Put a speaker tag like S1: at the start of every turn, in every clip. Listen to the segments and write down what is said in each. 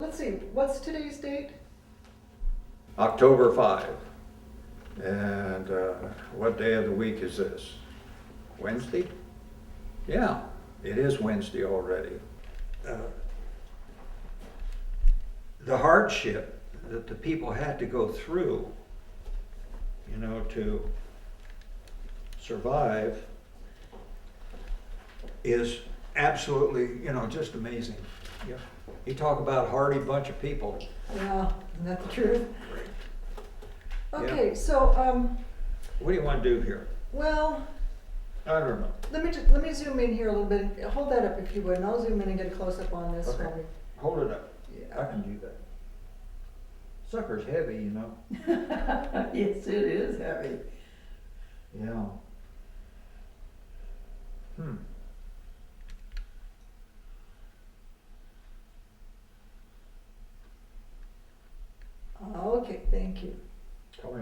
S1: Let's see, what's today's date?
S2: October 5. And what day of the week is this? Wednesday? Yeah, it is Wednesday already. The hardship that the people had to go through, to survive is absolutely, just amazing. Yeah. You talk about hardy bunch of people.
S1: Yeah, isn't that the truth?
S2: Yeah.
S1: Okay, so,
S2: What do you want to do here?
S1: well,
S2: I don't know.
S1: let me zoom in here a little bit. Hold that up if you would, and I'll zoom in and get a close-up on this
S2: Okay.
S1: while we.
S2: Hold it up. I
S1: Yeah.
S2: can do that. Sucker's heavy,
S1: Yes, it is heavy.
S2: Yeah. Hmm.
S1: Okay, thank you.
S2: Tell me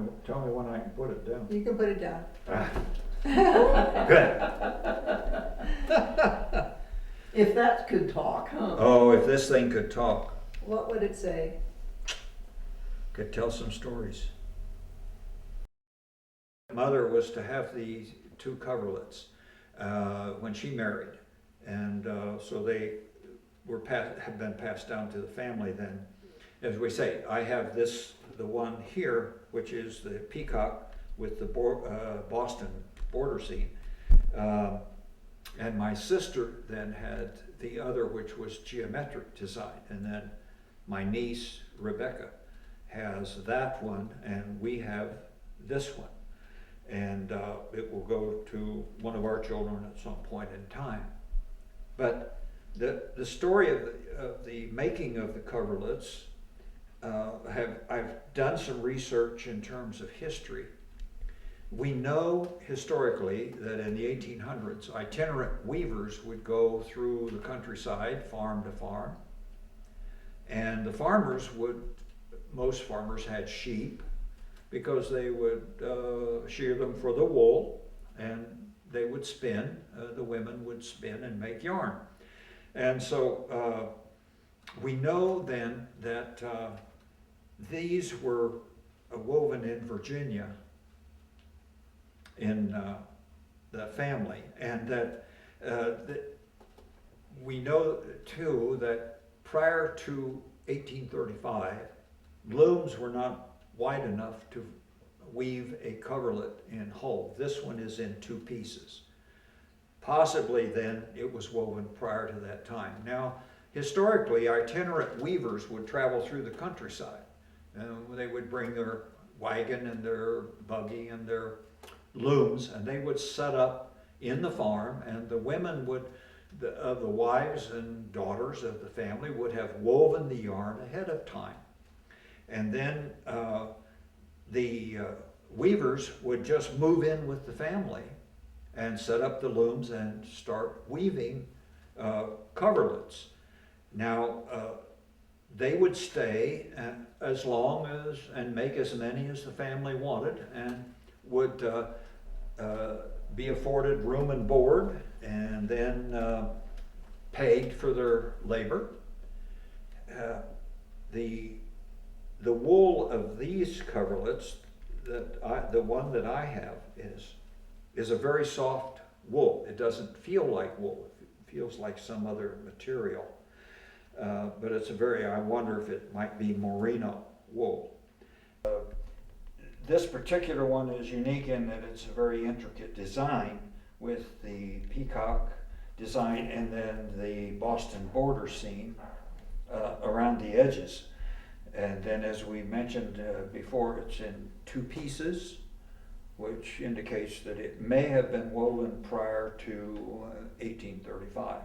S2: when I can put it down.
S1: You can put it down.
S2: Good.
S3: If that could talk, huh?
S2: Oh, if this thing could talk,
S1: What would it say?
S2: could tell some stories. Mother was to have these two coverlets when she married, and so they have been passed down to the family. Then, as we say, I have the one here, which is the peacock with the Boston border scene, and my sister then had the other, which was geometric design, and then my niece Rebecca has that one, and we have this one. And it will go to one of our children at some point in time. But the story of the making of the coverlets, I've done some research in terms of history. We know historically that in the 1800s, itinerant weavers would go through the countryside, farm to farm, and the farmers most farmers had sheep, because they would shear them for the wool, and they would spin, the women would spin and make yarn. And so we know then that these were woven in Virginia in the family, and that we know too that prior to 1835, looms were not wide enough to weave a coverlet in whole. This one is in two pieces. Possibly then it was woven prior to that time. Now, historically, itinerant weavers would travel through the countryside. They would bring their wagon and their buggy and their looms, and they would set up in the farm, and the women the wives and daughters of the family would have woven the yarn ahead of time. And then the weavers would just move in with the family and set up the looms and start weaving coverlets. Now, they would stay as long as, and make as many as the family wanted, and would be afforded room and board, and then paid for their labor. The wool of these coverlets, the one that I have is a very soft wool. It doesn't feel like wool. It feels like some other material. But it's I wonder if it might be merino wool. This particular one is unique in that it's a very intricate design with the peacock design and then the Boston border scene around the edges. And then, as we mentioned before, it's in two pieces, which indicates that it may have been woven prior to 1835.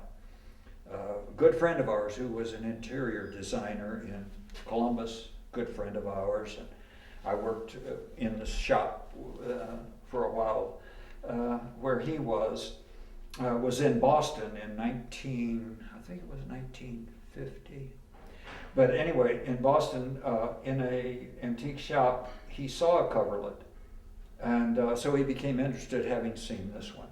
S2: A good friend of ours who was an interior designer in Columbus, good friend of ours, and I worked in the shop for a while where he was in Boston in I think it was 1950. But anyway, in Boston, in a antique shop, he saw a coverlet, and so he became interested, having seen this one.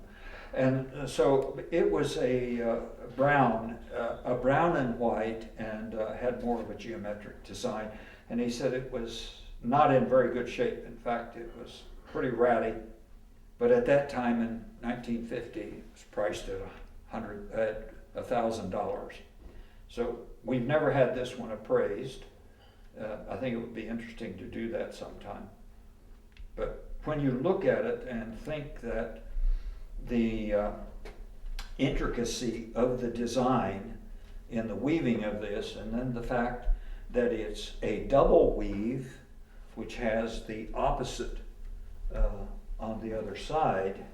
S2: And so it was a brown and white, and had more of a geometric design. And he said it was not in very good shape. In fact, it was pretty ratty. But at that time in 1950, it was priced at $1,000. So we've never had this one appraised. I think it would be interesting to do that sometime. But when you look at it and think that the intricacy of the design in the weaving of this, and then the fact that it's a double weave, which has the opposite on the other side,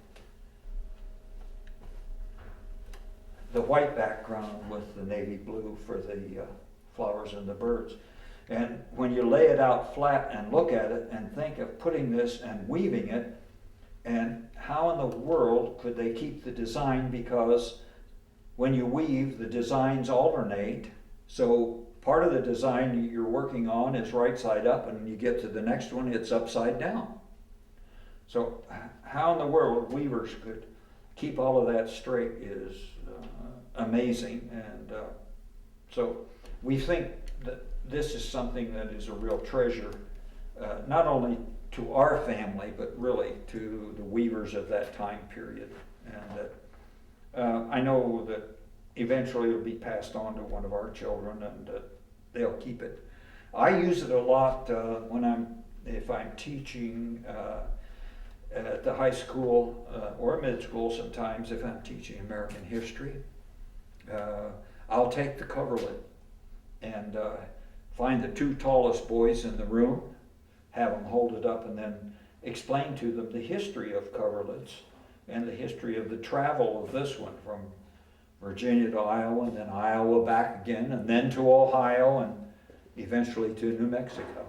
S2: the white background with the navy blue for the flowers and the birds. And when you lay it out flat and look at it and think of putting this and weaving it, and how in the world could they keep the design, because when you weave, the designs alternate. So part of the design you're working on is right side up, and you get to the next one, it's upside down. So how in the world weavers could keep all of that straight is amazing. And so we think that this is something that is a real treasure, not only to our family, but really to the weavers of that time period. And that I know that eventually it'll be passed on to one of our children, and they'll keep it. I use it a lot if I'm teaching at the high school or mid school. Sometimes if I'm teaching American history, I'll take the coverlet and find the two tallest boys in the room, have them hold it up, and then explain to them the history of coverlets and the history of the travel of this one from Virginia to Iowa, and then Iowa back again, and then to Ohio, and eventually to New Mexico.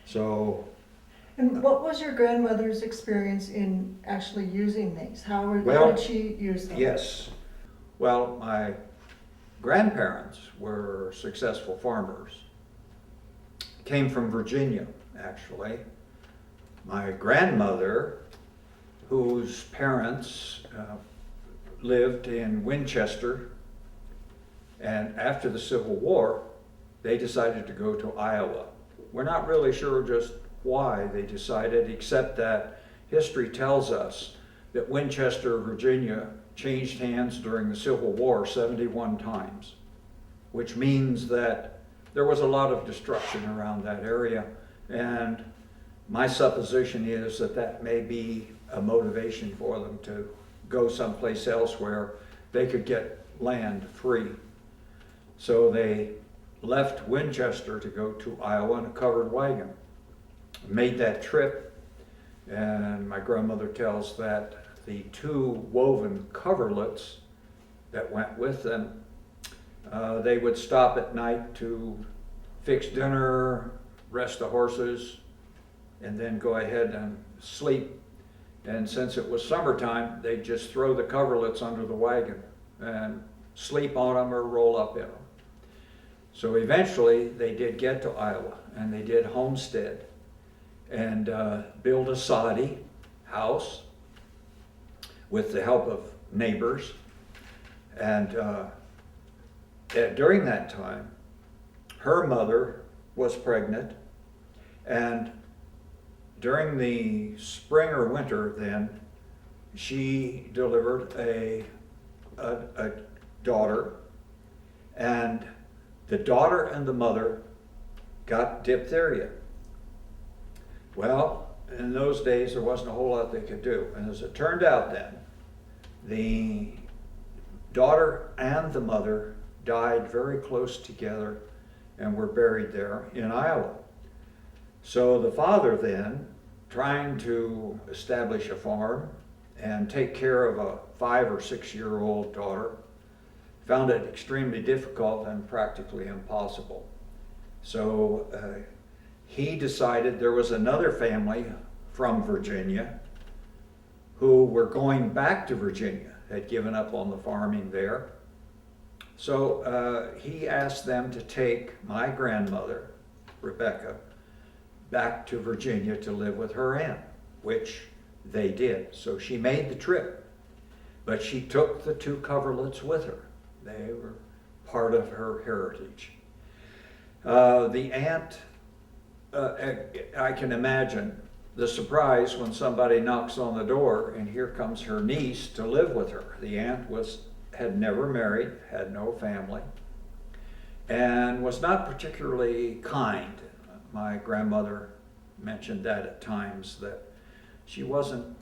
S2: So.
S1: And what was your grandmother's experience in actually using these? How did she use them?
S2: Yes. Well, my grandparents were successful farmers. Came from Virginia, actually. My grandmother, whose parents lived in Winchester, and after the Civil War, they decided to go to Iowa. We're not really sure just why they decided, except that history tells us that Winchester, Virginia, changed hands during the Civil War 71 times, which means that there was a lot of destruction around that area. And my supposition is that that may be a motivation for them to go someplace else where they could get land free. So they left Winchester to go to Iowa in a covered wagon. Made that trip, and my grandmother tells that the two woven coverlets that went with them, they would stop at night to fix dinner, rest the horses, and then go ahead and sleep. And since it was summertime, they'd just throw the coverlets under the wagon and sleep on them or roll up in them. So eventually they did get to Iowa, and they did homestead and build a soddy house with the help of neighbors. And during that time, her mother was pregnant, and during the spring or winter then, she delivered a daughter, and the daughter and the mother got diphtheria. Well, in those days there wasn't a whole lot they could do, and as it turned out then, the daughter and the mother died very close together and were buried there in Iowa. So the father then, trying to establish a farm and take care of a 5 or 6 year old daughter, found it extremely difficult and practically impossible. So he decided there was another family from Virginia who were going back to Virginia, had given up on the farming there. So he asked them to take my grandmother, Rebecca, back to Virginia to live with her aunt, which they did. So she made the trip, but she took the two coverlets with her. They were part of her heritage. The aunt, I can imagine the surprise when somebody knocks on the door and here comes her niece to live with her. The aunt had never married, had no family, and was not particularly kind. My grandmother mentioned that at times, that she wasn't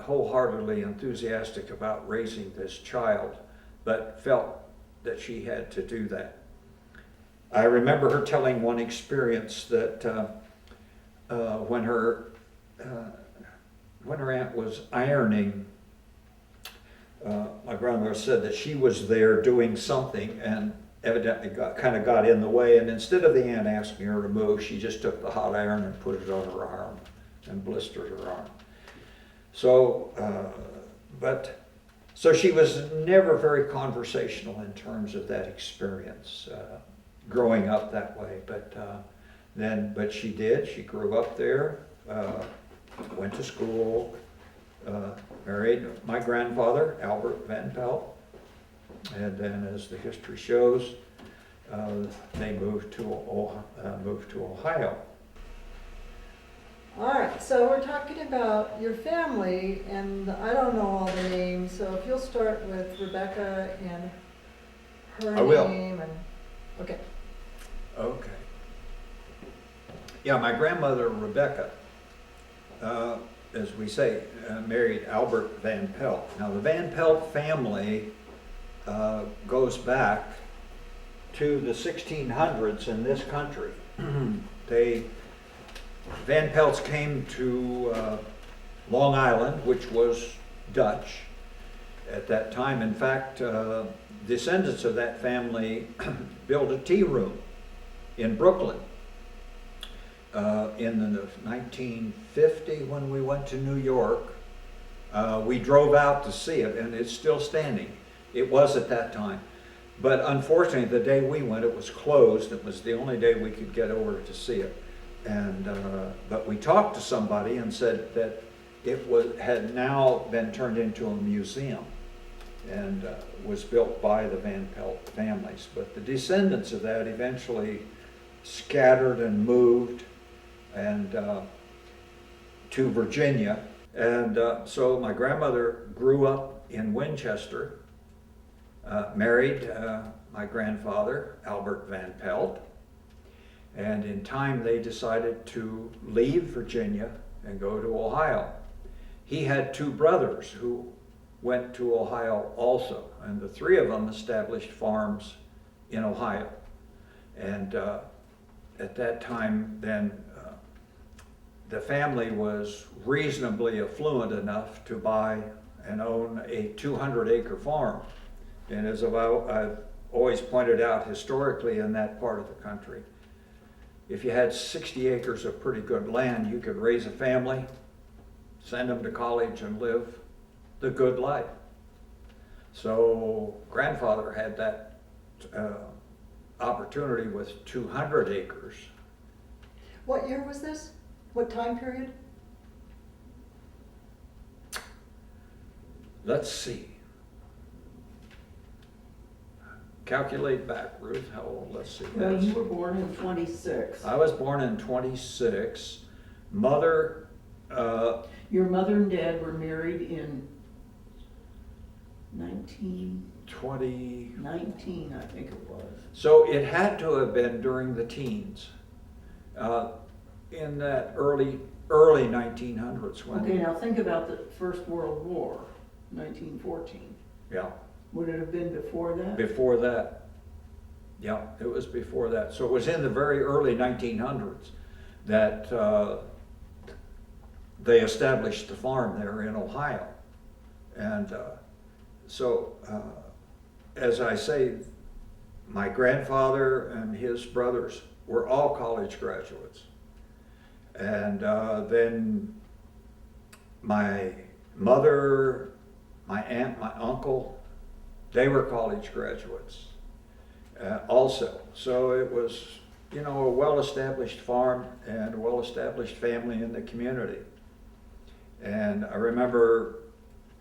S2: wholeheartedly enthusiastic about raising this child, but felt that she had to do that. I remember her telling one experience that when her aunt was ironing, my grandmother said that she was there doing something and evidently kind of got in the way, and instead of the aunt asking her to move, she just took the hot iron and put it on her arm and blistered her arm. So, so she was never very conversational in terms of that experience, growing up that way. But she did. She grew up there, went to school, married my grandfather, Albert Van Pelt, and then, as the history shows, they moved to Ohio.
S1: All right, so we're talking about your family, and I don't know all the names, so if you'll start with Rebecca and her
S2: I will.
S1: name, and, okay.
S2: Okay. Yeah, my grandmother Rebecca, as we say, married Albert Van Pelt. Now, the Van Pelt family goes back to the 1600s in this country. Van Pelts came to Long Island, which was Dutch at that time. In fact, descendants of that family built a tea room in Brooklyn in the 1950 when we went to New York. We drove out to see it, and it's still standing. It was at that time. But unfortunately, the day we went, it was closed. It was the only day we could get over to see it. And but we talked to somebody and said that it had now been turned into a museum and was built by the Van Pelt families. But the descendants of that eventually scattered and moved and to Virginia. And so my grandmother grew up in Winchester, married my grandfather, Albert Van Pelt. And in time they decided to leave Virginia and go to Ohio. He had two brothers who went to Ohio also, and the three of them established farms in Ohio. And at that time then, the family was reasonably affluent enough to buy and own a 200-acre farm. And as I've always pointed out, historically in that part of the country, if you had 60 acres of pretty good land, you could raise a family, send them to college, and live the good life. So grandfather had that opportunity with 200 acres.
S1: What year was this? What time period?
S2: Let's see. Calculate back, Ruth, how old, let's see.
S3: Well, you were born in 26.
S2: I was born in 26. Mother,
S3: Your mother and dad were married in 1919,
S2: 20.
S3: I think it was.
S2: So it had to have been during the teens, in that early 1900s when.
S3: Okay, now think about the First World War, 1914.
S2: Yeah.
S3: Would it have been before that?
S2: Before that. Yeah, it was before that. So it was in the very early 1900s that they established the farm there in Ohio. And so, as I say, my grandfather and his brothers were all college graduates. And then my mother, my aunt, my uncle, they were college graduates also. So it was, a well-established farm and a well-established family in the community. And I remember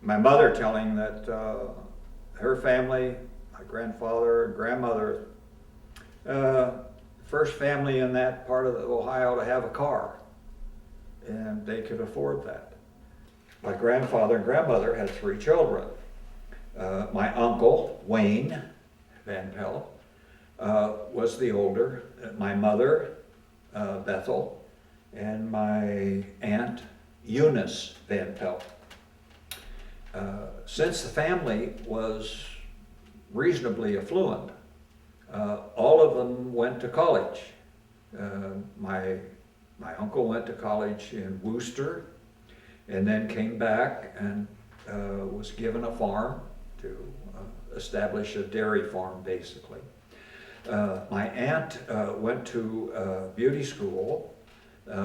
S2: my mother telling that her family, my grandfather and grandmother, first family in that part of Ohio to have a car, and they could afford that. My grandfather and grandmother had 3 children. My uncle, Wayne Van Pelt, was the older. My mother, Bethel, and my aunt, Eunice Van Pelt. Since the family was reasonably affluent, all of them went to college. My uncle went to college in Worcester, and then came back and was given a farm to establish a dairy farm, basically. My aunt went to beauty school,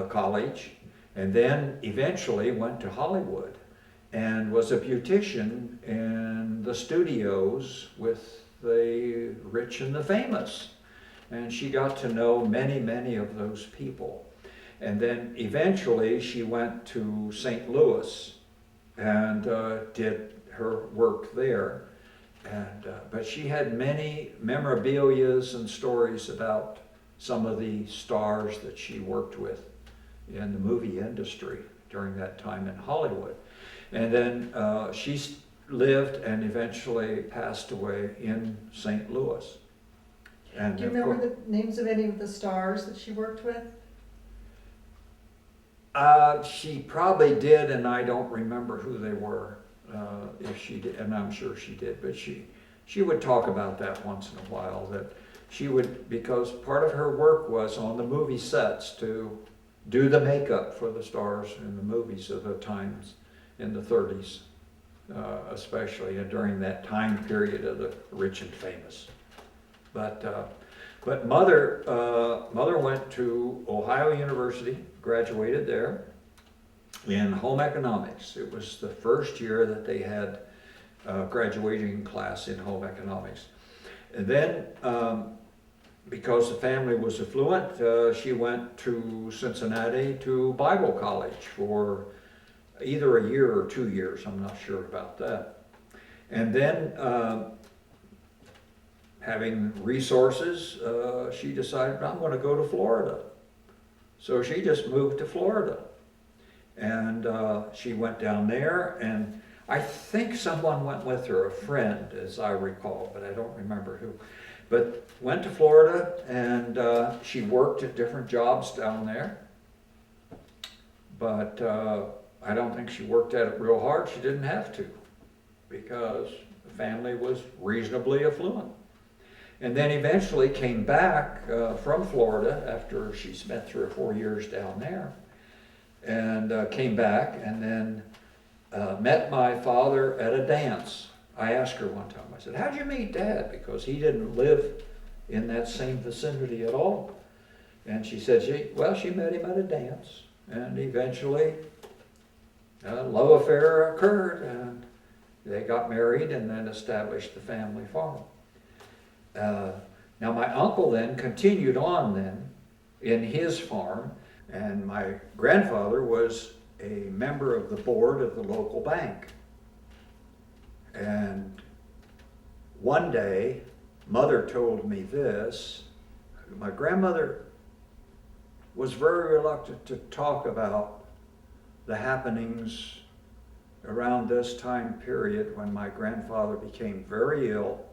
S2: college, and then eventually went to Hollywood and was a beautician in the studios with the rich and the famous. And she got to know many, many of those people. And then eventually she went to St. Louis and did her work there. And, but she had many memorabilias and stories about some of the stars that she worked with in the movie industry during that time in Hollywood. And then she lived and eventually passed away in St. Louis. And
S1: Do you remember the names of any of the stars that she worked with?
S2: She probably did, and I don't remember who they were. If she did, and I'm sure she did, but she would talk about that once in a while, that she would, because part of her work was on the movie sets to do the makeup for the stars in the movies of the times in the 30s, especially, and during that time period of the rich and famous. But mother went to Ohio University, graduated there in home economics. It was the first year that they had a graduating class in home economics. And then, because the family was affluent, she went to Cincinnati to Bible college for either a year or 2 years, I'm not sure about that. And then, having resources, she decided, I'm going to go to Florida. So she just moved to Florida. And she went down there, and I think someone went with her, a friend, as I recall, but I don't remember who. But went to Florida, and she worked at different jobs down there. But I don't think she worked at it real hard. She didn't have to, because the family was reasonably affluent. And then eventually came back from Florida after she spent 3 or 4 years down there, and came back, and then met my father at a dance. I asked her one time, I said, how'd you meet Dad? Because he didn't live in that same vicinity at all. And she said, she met him at a dance, and eventually a love affair occurred, and they got married and then established the family farm. Now my uncle then continued on then in his farm, and my grandfather was a member of the board of the local bank. And one day, Mother told me this. My grandmother was very reluctant to talk about the happenings around this time period when my grandfather became very ill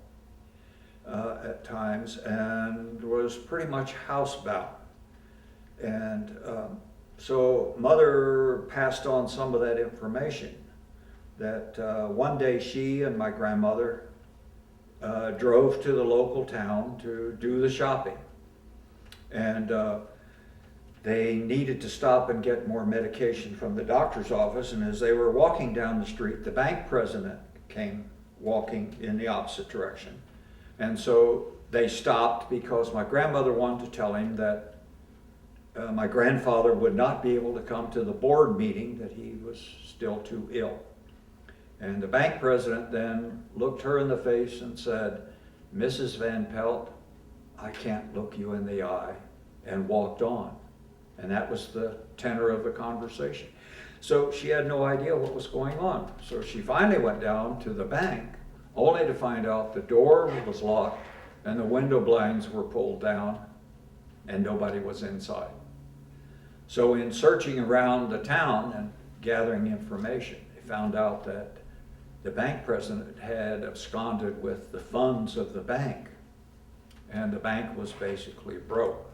S2: at times and was pretty much housebound. And so Mother passed on some of that information, that one day she and my grandmother drove to the local town to do the shopping. And they needed to stop and get more medication from the doctor's office, and as they were walking down the street, the bank president came walking in the opposite direction. And so they stopped because my grandmother wanted to tell him that my grandfather would not be able to come to the board meeting, that he was still too ill. And the bank president then looked her in the face and said, Mrs. Van Pelt, I can't look you in the eye, and walked on. And that was the tenor of the conversation. So she had no idea what was going on. So she finally went down to the bank, only to find out the door was locked and the window blinds were pulled down and nobody was inside. So in searching around the town and gathering information, they found out that the bank president had absconded with the funds of the bank, and the bank was basically broke.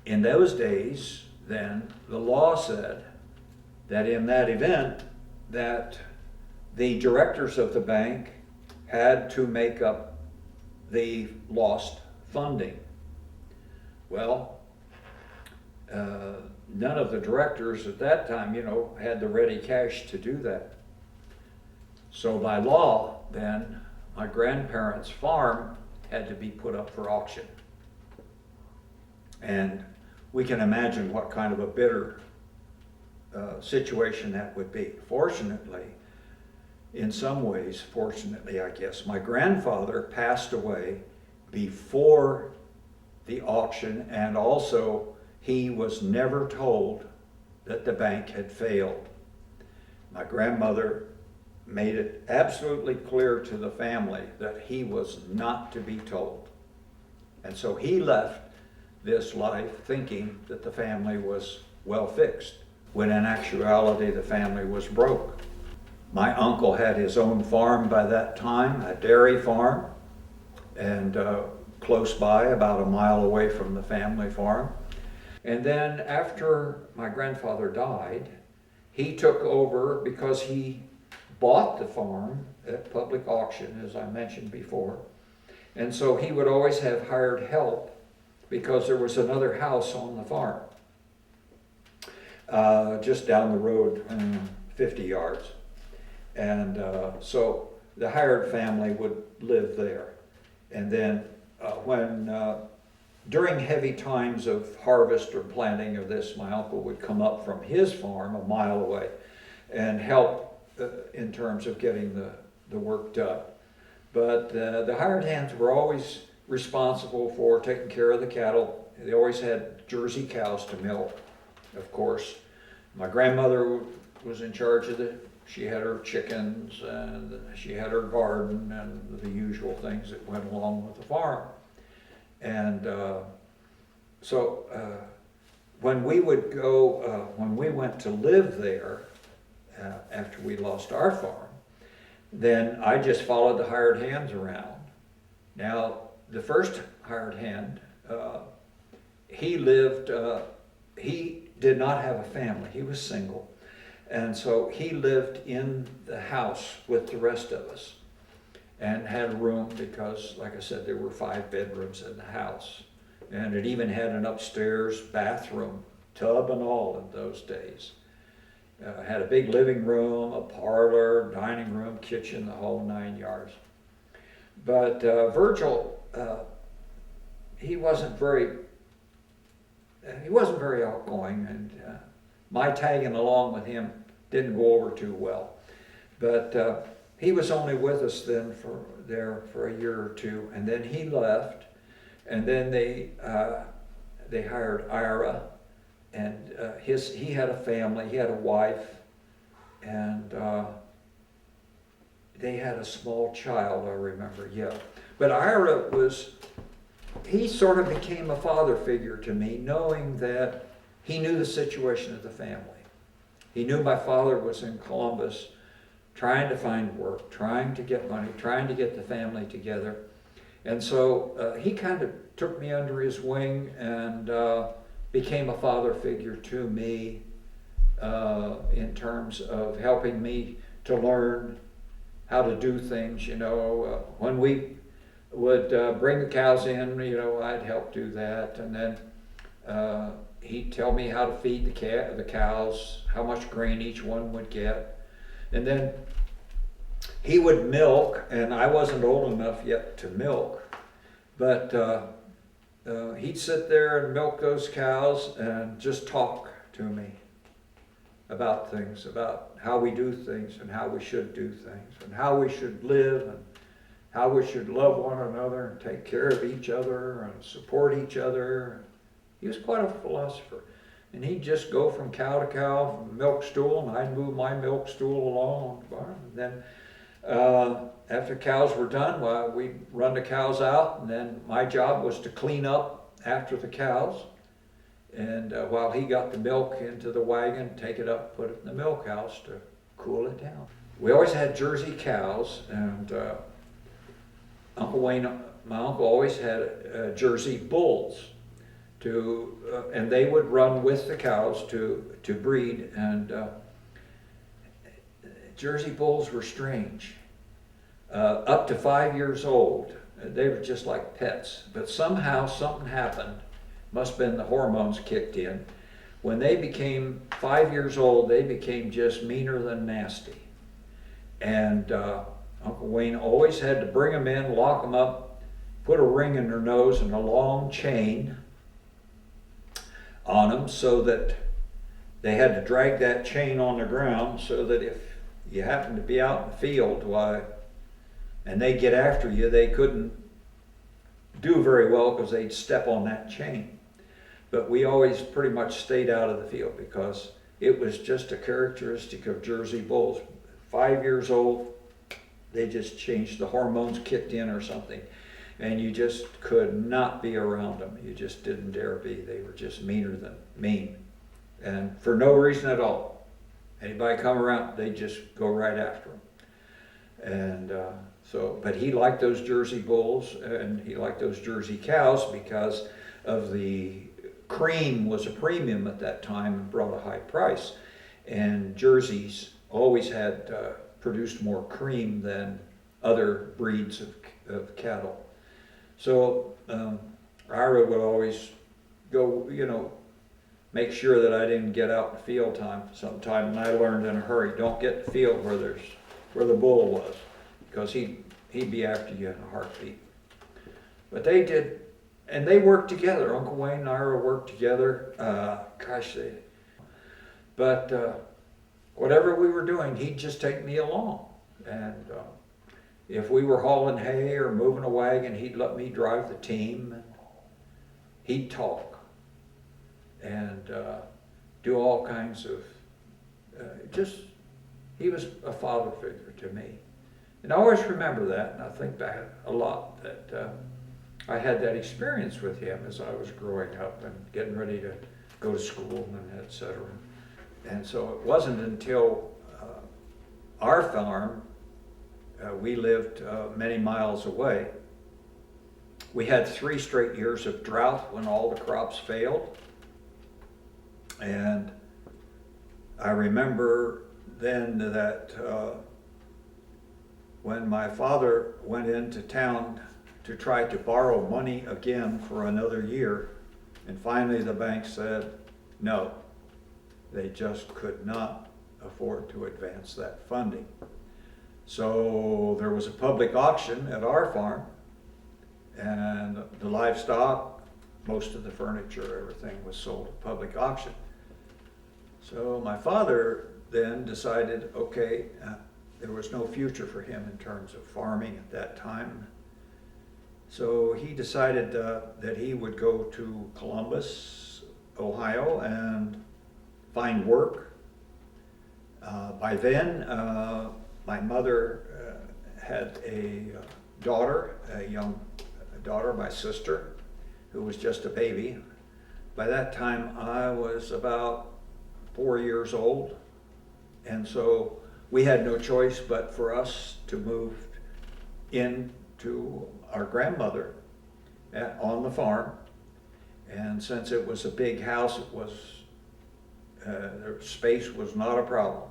S2: In those days, then, the law said that in that event, that the directors of the bank had to make up the lost funding. Well, none of the directors at that time, had the ready cash to do that. So by law, then, my grandparents' farm had to be put up for auction. And we can imagine what kind of a bitter situation that would be. Fortunately, in some ways, fortunately I guess, my grandfather passed away before the auction, and also he was never told that the bank had failed. My grandmother made it absolutely clear to the family that he was not to be told. And so he left this life thinking that the family was well fixed, when in actuality the family was broke. My uncle had his own farm by that time, a dairy farm, and close by, about a mile away from the family farm. And then after my grandfather died, he took over because he bought the farm at public auction, as I mentioned before. And so he would always have hired help because there was another house on the farm, just down the road, 50 yards. And so the hired family would live there. And then during heavy times of harvest or planting or this, my uncle would come up from his farm a mile away and help in terms of getting the work done. But the hired hands were always responsible for taking care of the cattle. They always had Jersey cows to milk, of course. My grandmother was in charge of she had her chickens, and she had her garden, and the usual things that went along with the farm. And so when we would go, when we went to live there, after we lost our farm, then I just followed the hired hands around. Now, the first hired hand, he did not have a family. He was single. And so he lived in the house with the rest of us and had a room because, like I said, there were 5 bedrooms in the house. And it even had an upstairs bathroom, tub and all in those days. Had a big living room, a parlor, dining room, kitchen, the whole 9 yards. But Virgil, he wasn't very outgoing, and my tagging along with him didn't go over too well. But he was only with us then for a year or two, and then he left, and then they hired Ira, and he had a family, he had a wife, and they had a small child, I remember, yeah. But Ira he sort of became a father figure to me, knowing that he knew the situation of the family. He knew my father was in Columbus trying to find work, trying to get money, trying to get the family together. And so he kind of took me under his wing and became a father figure to me in terms of helping me to learn how to do things. When we would bring the cows in, I'd help do that. And then he'd tell me how to feed the cows, how much grain each one would get. And then he would milk, and I wasn't old enough yet to milk, but he'd sit there and milk those cows and just talk to me about things, about how we do things and how we should do things and how we should live and how we should love one another and take care of each other and support each other. He was quite a philosopher. And he'd just go from cow to cow, from milk stool, and I'd move my milk stool along on the barn. And then after cows were done, well, we'd run the cows out, and then my job was to clean up after the cows. And while he got the milk into the wagon, take it up, put it in the milk house to cool it down. We always had Jersey cows, and Uncle Wayne, my uncle, always had Jersey bulls. And they would run with the cows to breed, and Jersey bulls were strange. Up to 5 years old, they were just like pets, but somehow something happened, must have been the hormones kicked in. When they became 5 years old, they became just meaner than nasty. And Uncle Wayne always had to bring them in, lock them up, put a ring in their nose and a long chain on them, so that they had to drag that chain on the ground, so that if you happened to be out in the field, why, and they get after you, they couldn't do very well because they'd step on that chain. But we always pretty much stayed out of the field because it was just a characteristic of Jersey bulls. 5 years old, they just changed, the hormones kicked in or something. And you just could not be around them. You just didn't dare be. They were just meaner than mean. And for no reason at all. Anybody come around, they just go right after them. And but he liked those Jersey bulls, and he liked those Jersey cows because of the cream was a premium at that time and brought a high price. And Jerseys always had produced more cream than other breeds of cattle. So Ira would always go, make sure that I didn't get out in the field sometime, and I learned in a hurry, don't get in the field where the bull was, because he'd be after you in a heartbeat. But they did, and they worked together. Uncle Wayne and Ira worked together. But whatever we were doing, he'd just take me along. And if we were hauling hay or moving a wagon, he'd let me drive the team. And he'd talk and do all kinds of, he was a father figure to me. And I always remember that, and I think back a lot that I had that experience with him as I was growing up and getting ready to go to school and et cetera. And so it wasn't until our farm, we lived many miles away. We had 3 straight years of drought when all the crops failed. And I remember then that when my father went into town to try to borrow money again for another year, and finally the bank said no, they just could not afford to advance that funding. So there was a public auction at our farm, and the livestock, most of the furniture, everything was sold at public auction. So my father then decided, okay, there was no future for him in terms of farming at that time. So he decided that he would go to Columbus, Ohio, and find work. By then, my mother had a daughter, a young daughter, my sister, who was just a baby. By that time, I was about 4 years old, and so we had no choice but for us to move in to our grandmother on the farm. And since it was a big house, it was the space was not a problem.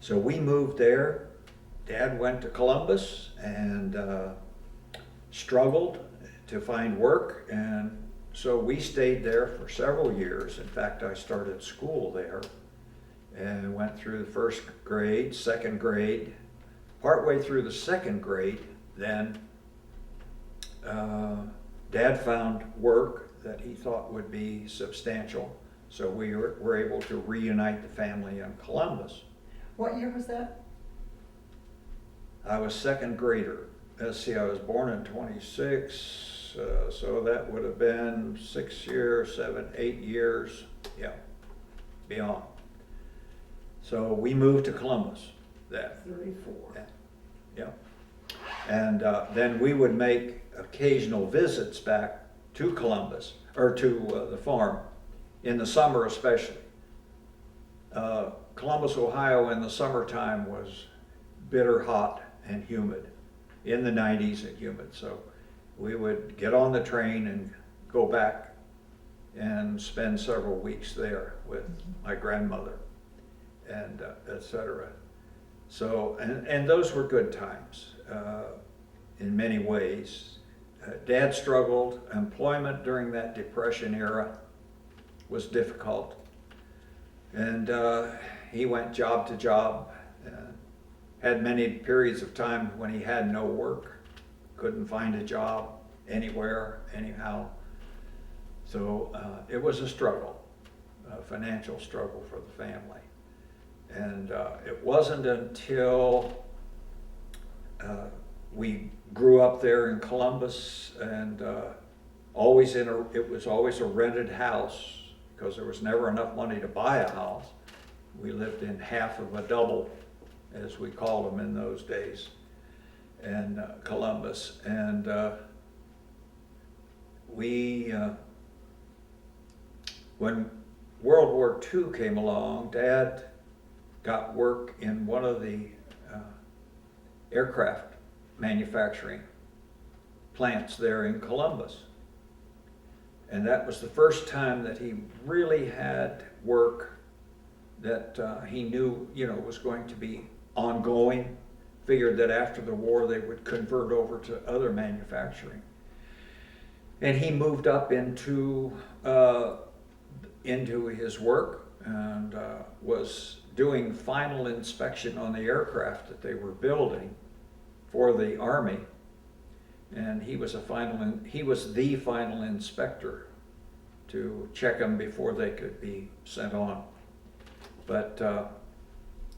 S2: So we moved there. Dad went to Columbus and struggled to find work, and so we stayed there for several years. In fact, I started school there and went through the first grade, second grade. Partway through the second grade, then Dad found work that he thought would be substantial, so we were able to reunite the family in Columbus.
S1: What year was that?
S2: I was second grader. Let's see, I was born in 26, so that would have been 6 years, 7, 8 years. yeah, beyond. So we moved to Columbus then.
S3: 34.
S2: Yeah. And then we would make occasional visits back to Columbus, or to the farm, in the summer especially. Columbus, Ohio in the summertime was bitter hot and humid, in the 90s and humid. So we would get on the train and go back and spend several weeks there with my grandmother and et cetera. So, and those were good times in many ways. Dad struggled. Employment during that Depression era was difficult. And he went job to job, had many periods of time when he had no work, couldn't find a job anywhere, anyhow. So it was a struggle, a financial struggle for the family. And it wasn't until we grew up there in Columbus, and it was always a rented house because there was never enough money to buy a house. We lived in half of a double, as we called them in those days, in Columbus. And when World War II came along, Dad got work in one of the aircraft manufacturing plants there in Columbus. And that was the first time that he really had work that he knew, was going to be ongoing. Figured that after the war they would convert over to other manufacturing. And he moved up into his work and was doing final inspection on the aircraft that they were building for the Army. And he was the final inspector to check them before they could be sent on. But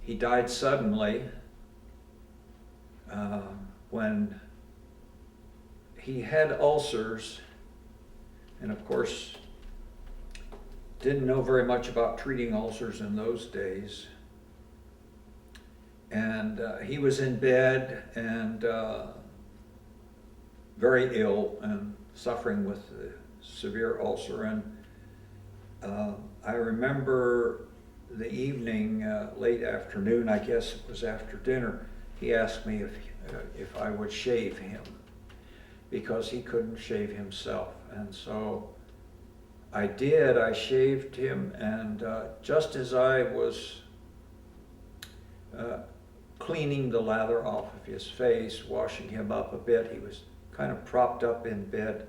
S2: he died suddenly when he had ulcers, and of course didn't know very much about treating ulcers in those days. And he was in bed and very ill and suffering with a severe ulcer. And I remember the evening, late afternoon, I guess it was after dinner, he asked me if I would shave him because he couldn't shave himself. And so I did. I shaved him, and just as I was cleaning the lather off of his face, washing him up a bit, he was kind of propped up in bed.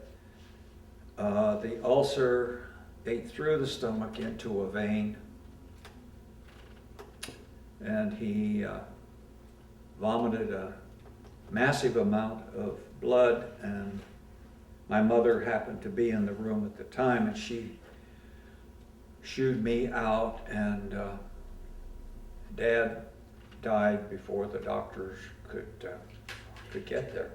S2: The ulcer ate through the stomach into a vein, and he vomited a massive amount of blood. And my mother happened to be in the room at the time, and she shooed me out, and Dad died before the doctors could get there.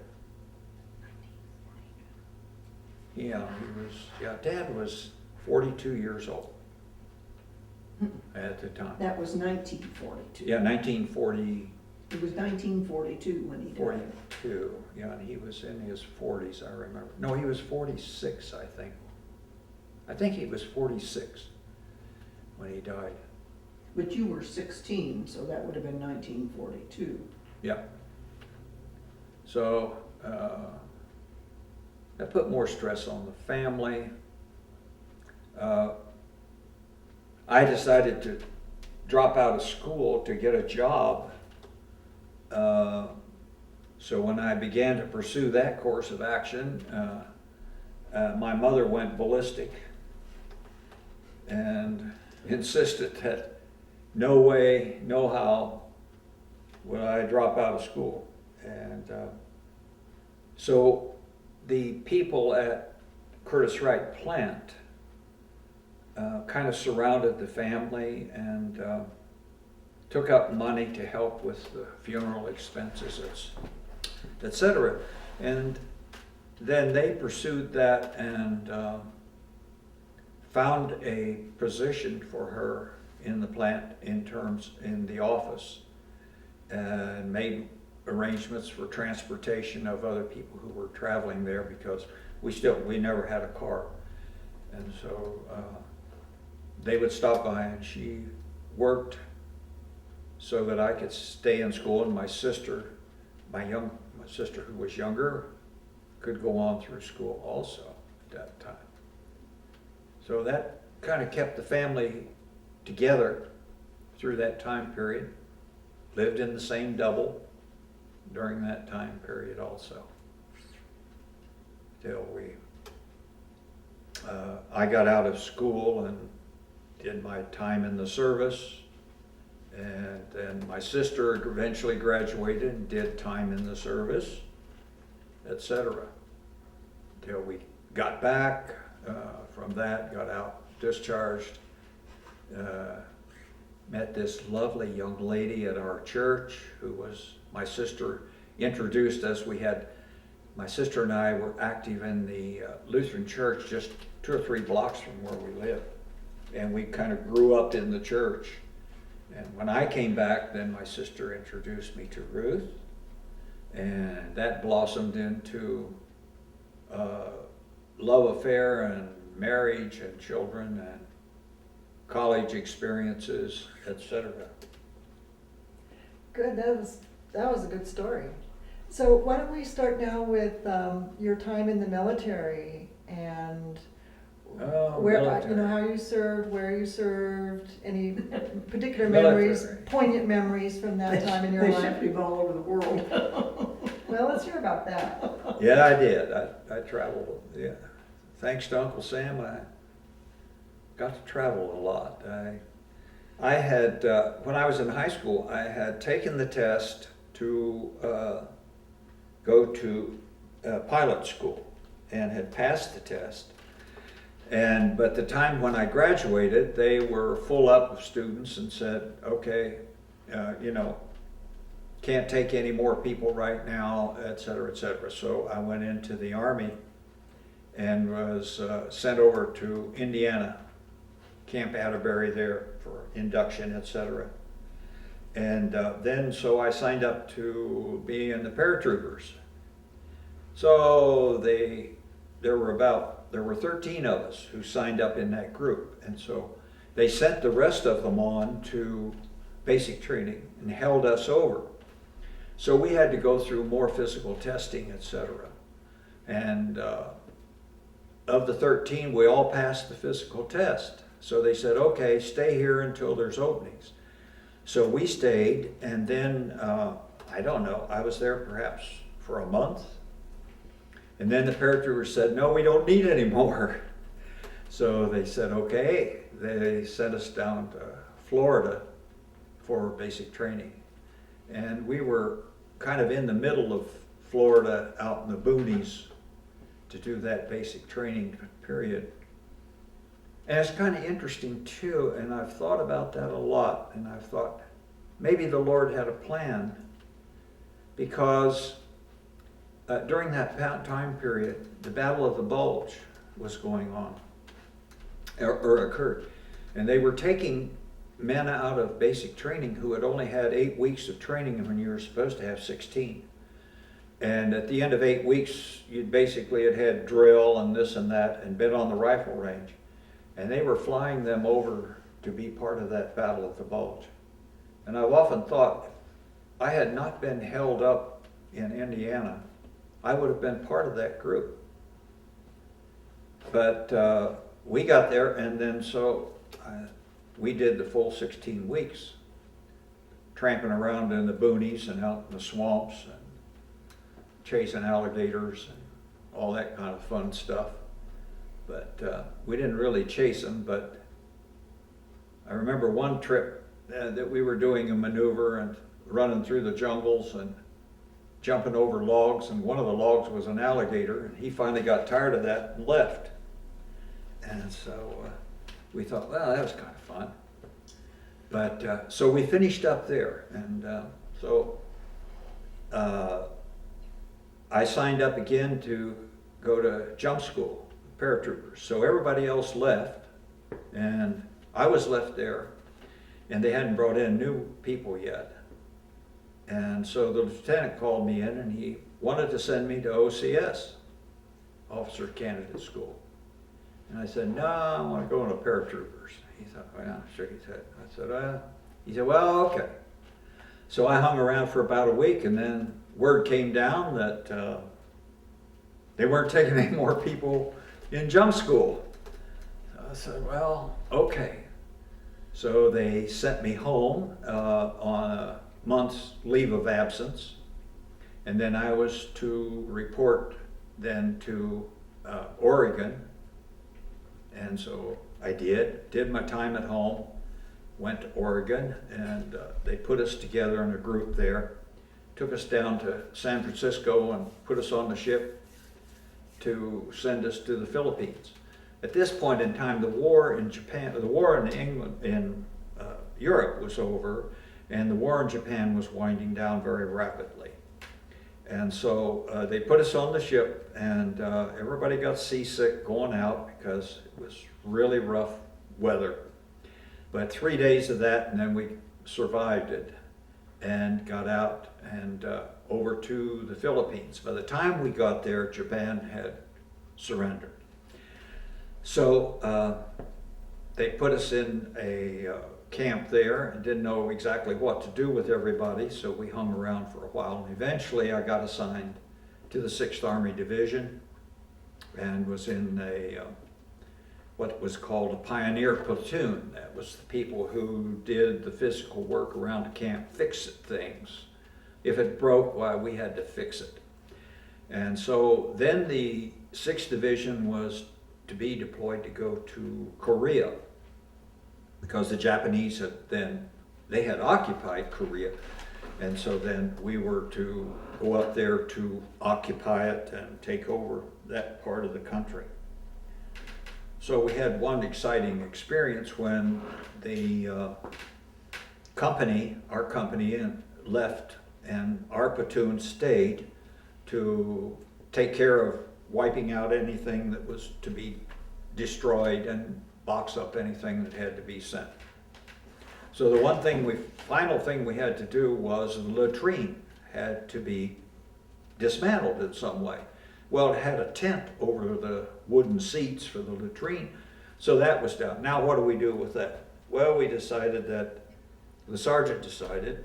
S2: Dad was 42 years old at the time.
S3: That was 1942.
S2: Yeah, 1940.
S3: It was 1942 when he died.
S2: 42, yeah, and he was in his 40s, I remember. No, he was 46, I think. I think he was 46 when he died.
S3: But you were 16, so that would have been 1942.
S2: Yeah. So that put more stress on the family. I decided to drop out of school to get a job. So when I began to pursue that course of action, my mother went ballistic and insisted that no way, no how would I drop out of school. And so the people at Curtis Wright plant kind of surrounded the family and took up money to help with the funeral expenses, etc. And then they pursued that and found a position for her in the plant in the office, and made arrangements for transportation of other people who were traveling there, because we never had a car. And so they would stop by, and she worked so that I could stay in school, and my sister who was younger could go on through school also at that time. So that kind of kept the family together through that time period. Lived in the same double during that time period also, till I got out of school and did my time in the service, and then my sister eventually graduated and did time in the service, etc. Till we got back from that, got out, discharged, met this lovely young lady at our church who was my sister, introduced us. My sister and I were active in the Lutheran church just 2 or 3 blocks from where we lived. And we kind of grew up in the church. And when I came back, then my sister introduced me to Ruth. And that blossomed into love affair and marriage and children and college experiences, etc.
S1: Good, that was a good story. So why don't we start now with your time in the military and where,
S2: military.
S1: how you served, where you served, any particular
S2: Military.
S1: memories, poignant memories from that time in your
S3: They
S1: life?
S3: shipped him all over the world.
S1: Well, let's hear about that.
S2: Yeah, I did. I traveled. Yeah, thanks to Uncle Sam, I got to travel a lot. I had when I was in high school, I had taken the test to go to pilot school and had passed the test. But the time when I graduated, they were full up of students and said, okay, can't take any more people right now, et cetera, et cetera. So I went into the Army and was sent over to Indiana, Camp Atterbury there for induction, et cetera. And then so I signed up to be in the paratroopers. So there were 13 of us who signed up in that group. And so they sent the rest of them on to basic training and held us over. So we had to go through more physical testing, etc. And of the 13, we all passed the physical test. So they said, okay, stay here until there's openings. So we stayed, and then, I don't know, I was there perhaps for a month. And then the paratroopers said, no, we don't need any more. So they said, okay. They sent us down to Florida for basic training. And we were kind of in the middle of Florida, out in the boonies, to do that basic training period. And it's kind of interesting too, and I've thought about that a lot, and I've thought maybe the Lord had a plan, because during that time period, the Battle of the Bulge was going on, or occurred. And they were taking men out of basic training who had only had 8 weeks of training when you were supposed to have 16. And at the end of 8 weeks, you basically had drill and this and that and been on the rifle range. And they were flying them over to be part of that Battle of the Bulge. And I've often thought, if I had not been held up in Indiana, I would have been part of that group. But we got there, and then so we did the full 16 weeks, tramping around in the boonies and out in the swamps and chasing alligators and all that kind of fun stuff. But we didn't really chase them, but I remember one trip that we were doing a maneuver and running through the jungles and jumping over logs, and one of the logs was an alligator, and he finally got tired of that and left. And so we thought, well, that was kind of fun. But so we finished up there, and so I signed up again to go to jump school, paratroopers. So everybody else left, And I was left there, and they hadn't brought in new people yet. And so the lieutenant called me in, and he wanted to send me to OCS, Officer Candidate School. And I said, no, I want to go into paratroopers. He thought, well, shook his head. I said, he said, well, okay. So I hung around for about a week, and then word came down that they weren't taking any more people in jump school. So I said, well, okay. So they sent me home on a month's leave of absence, and then I was to report then to Oregon. And so I did my time at home, went to Oregon, and they put us together in a group there, took us down to San Francisco and put us on the ship to send us to the Philippines. At this point in time, the war in Japan, the war in England, in Europe was over, and the war in Japan was winding down very rapidly. And so they put us on the ship, and everybody got seasick going out because it was really rough weather. But 3 days of that, and then we survived it and got out and over to the Philippines. By the time we got there, Japan had surrendered. So they put us in a camp there and didn't know exactly what to do with everybody, so we hung around for a while. And eventually I got assigned to the 6th Army Division and was in a what was called a pioneer platoon. That was the people who did the physical work around the camp, fix things. If it broke, why, we had to fix it. And so then the 6th Division was to be deployed to go to Korea, because the Japanese they had occupied Korea. And so then we were to go up there to occupy it and take over that part of the country. So we had one exciting experience when the company, our company, left, and our platoon stayed to take care of wiping out anything that was to be destroyed and box up anything that had to be sent. So the final thing we had to do was the latrine had to be dismantled in some way. Well, it had a tent over the wooden seats for the latrine, so that was done. Now what do we do with that? Well, the sergeant decided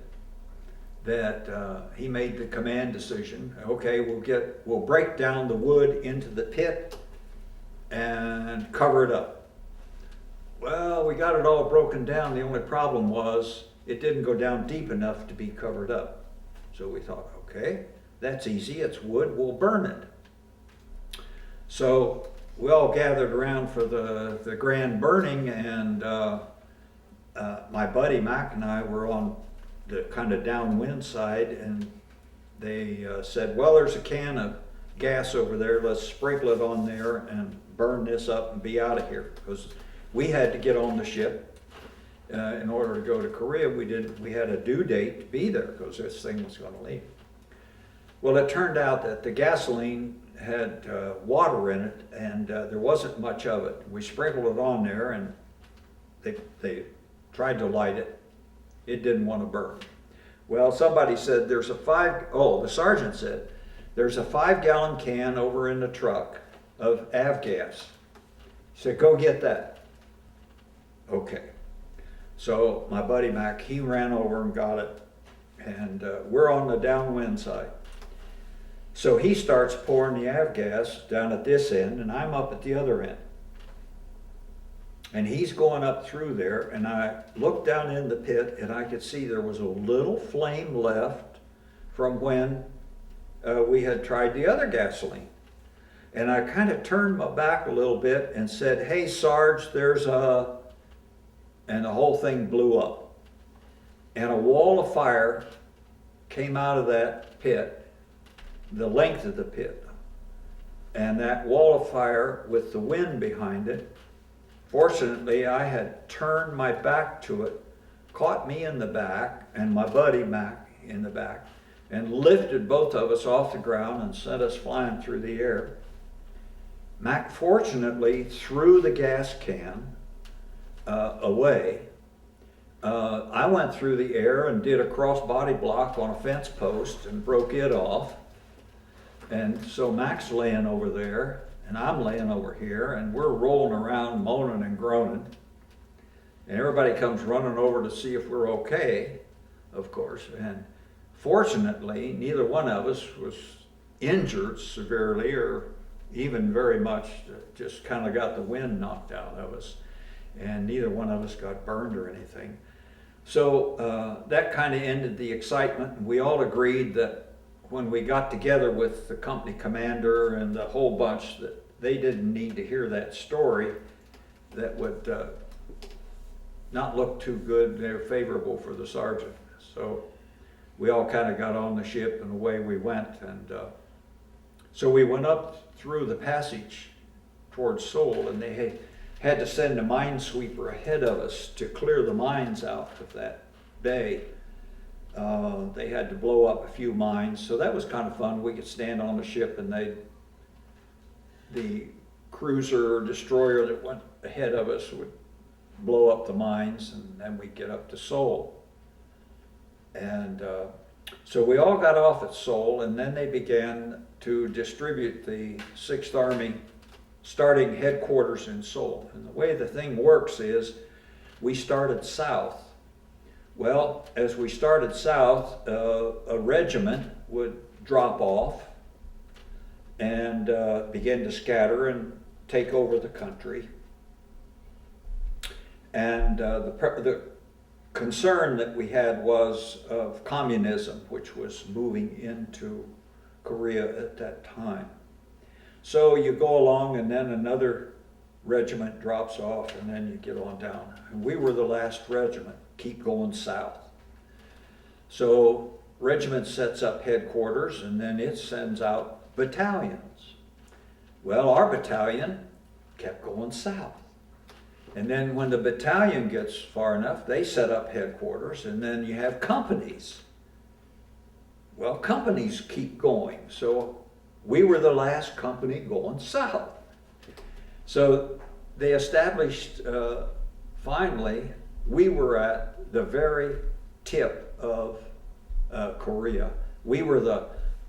S2: that he made the command decision, okay, we'll break down the wood into the pit and cover it up. Well, we got it all broken down. The only problem was it didn't go down deep enough to be covered up. So we thought, okay, that's easy, it's wood, we'll burn it. So we all gathered around for the grand burning, and my buddy Mac and I were on the kind of downwind side, and they said, well, there's a can of gas over there, let's sprinkle it on there and burn this up and be out of here. Because we had to get on the ship in order to go to Korea. We had a due date to be there because this thing was going to leave. Well, it turned out that the gasoline had water in it, and there wasn't much of it. We sprinkled it on there, and they tried to light it. It didn't want to burn. Well, somebody said the sergeant said, there's a 5-gallon can over in the truck of avgas. He said, go get that. Okay. So my buddy Mac, he ran over and got it, and we're on the downwind side. So he starts pouring the avgas down at this end, and I'm up at the other end. And he's going up through there, and I looked down in the pit, and I could see there was a little flame left from when we had tried the other gasoline. And I kind of turned my back a little bit and said, hey, Sarge, and the whole thing blew up. And a wall of fire came out of that pit, the length of the pit. And that wall of fire with the wind behind it, fortunately I had turned my back to it, caught me in the back and my buddy Mac in the back, and lifted both of us off the ground and sent us flying through the air. Mac fortunately threw the gas can, away, I went through the air and did a cross-body block on a fence post and broke it off. And so Mac's laying over there, and I'm laying over here, and we're rolling around, moaning and groaning. And everybody comes running over to see if we're okay, of course. And fortunately, neither one of us was injured severely or even very much, just kind of got the wind knocked out of us. And neither one of us got burned or anything. So that kind of ended the excitement. And we all agreed that when we got together with the company commander and the whole bunch, that they didn't need to hear that story that would not look too good or favorable for the sergeant. So we all kind of got on the ship and away we went. And so we went up through the passage towards Seoul, and they had to send a minesweeper ahead of us to clear the mines out of that bay. They had to blow up a few mines, so that was kind of fun. We could stand on the ship, and the cruiser or destroyer that went ahead of us would blow up the mines, and then we'd get up to Seoul. And so we all got off at Seoul, and then they began to distribute the 6th Army starting headquarters in Seoul. And the way the thing works is we started south. Well, as we started south, a regiment would drop off and begin to scatter and take over the country. And the concern that we had was of communism, which was moving into Korea at that time. So you go along, and then another regiment drops off, and then you get on down. And we were the last regiment, keep going south. So regiment sets up headquarters, and then it sends out battalions. Well, our battalion kept going south. And then when the battalion gets far enough, they set up headquarters, and then you have companies. Well, companies keep going. So we were the last company going south. So they established, finally, we were at the very tip of Korea. We were the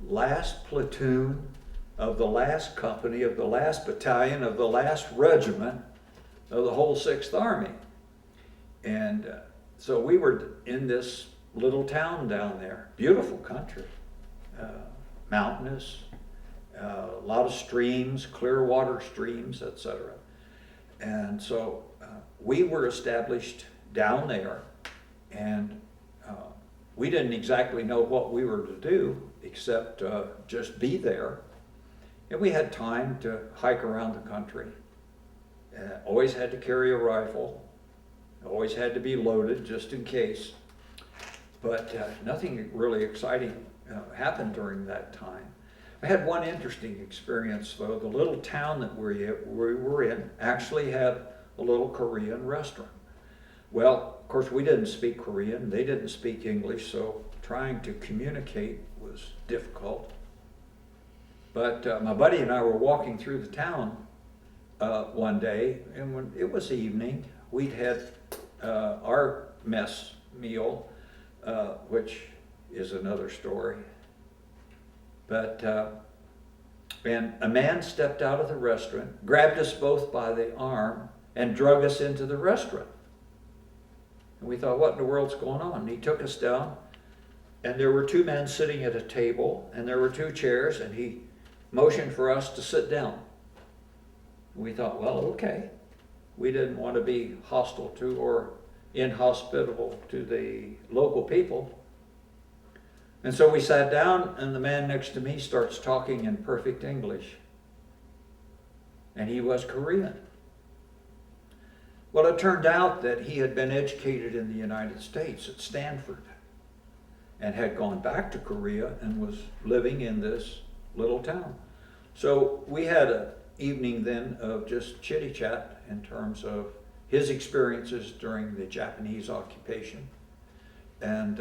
S2: last platoon of the last company, of the last battalion, of the last regiment of the whole 6th Army. And so we were in this little town down there, beautiful country, mountainous, a lot of streams, clear water streams, etc. And so we were established down there, and we didn't exactly know what we were to do except just be there. And we had time to hike around the country. Always had to carry a rifle, always had to be loaded just in case. But nothing really exciting happened during that time. I had one interesting experience though. The little town that we were in actually had a little Korean restaurant. Well, of course we didn't speak Korean, they didn't speak English, so trying to communicate was difficult. But my buddy and I were walking through the town one day, and when it was evening, we'd had our mess meal, which is another story. But and a man stepped out of the restaurant, grabbed us both by the arm, and drug us into the restaurant. And we thought, what in the world's going on? And he took us down, and there were two men sitting at a table, and there were two chairs, and he motioned for us to sit down. We thought, well, okay. We didn't want to be hostile to or inhospitable to the local people. And so we sat down, and the man next to me starts talking in perfect English. And he was Korean. Well, it turned out that he had been educated in the United States at Stanford and had gone back to Korea and was living in this little town. So we had an evening then of just chitty-chat in terms of his experiences during the Japanese occupation, and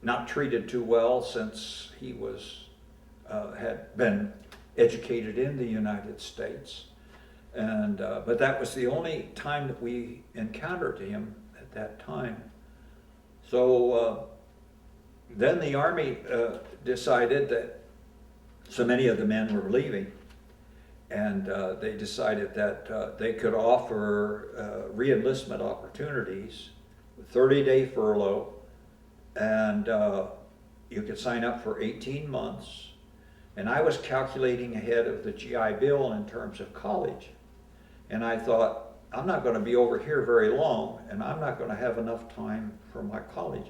S2: not treated too well since he was had been educated in the United States, And, but that was the only time that we encountered him at that time. So then the Army decided that so many of the men were leaving, and they decided that they could offer re-enlistment opportunities, 30-day furlough, and you could sign up for 18 months. And I was calculating ahead of the GI Bill in terms of college. And I thought, I'm not going to be over here very long, and I'm not going to have enough time for my college.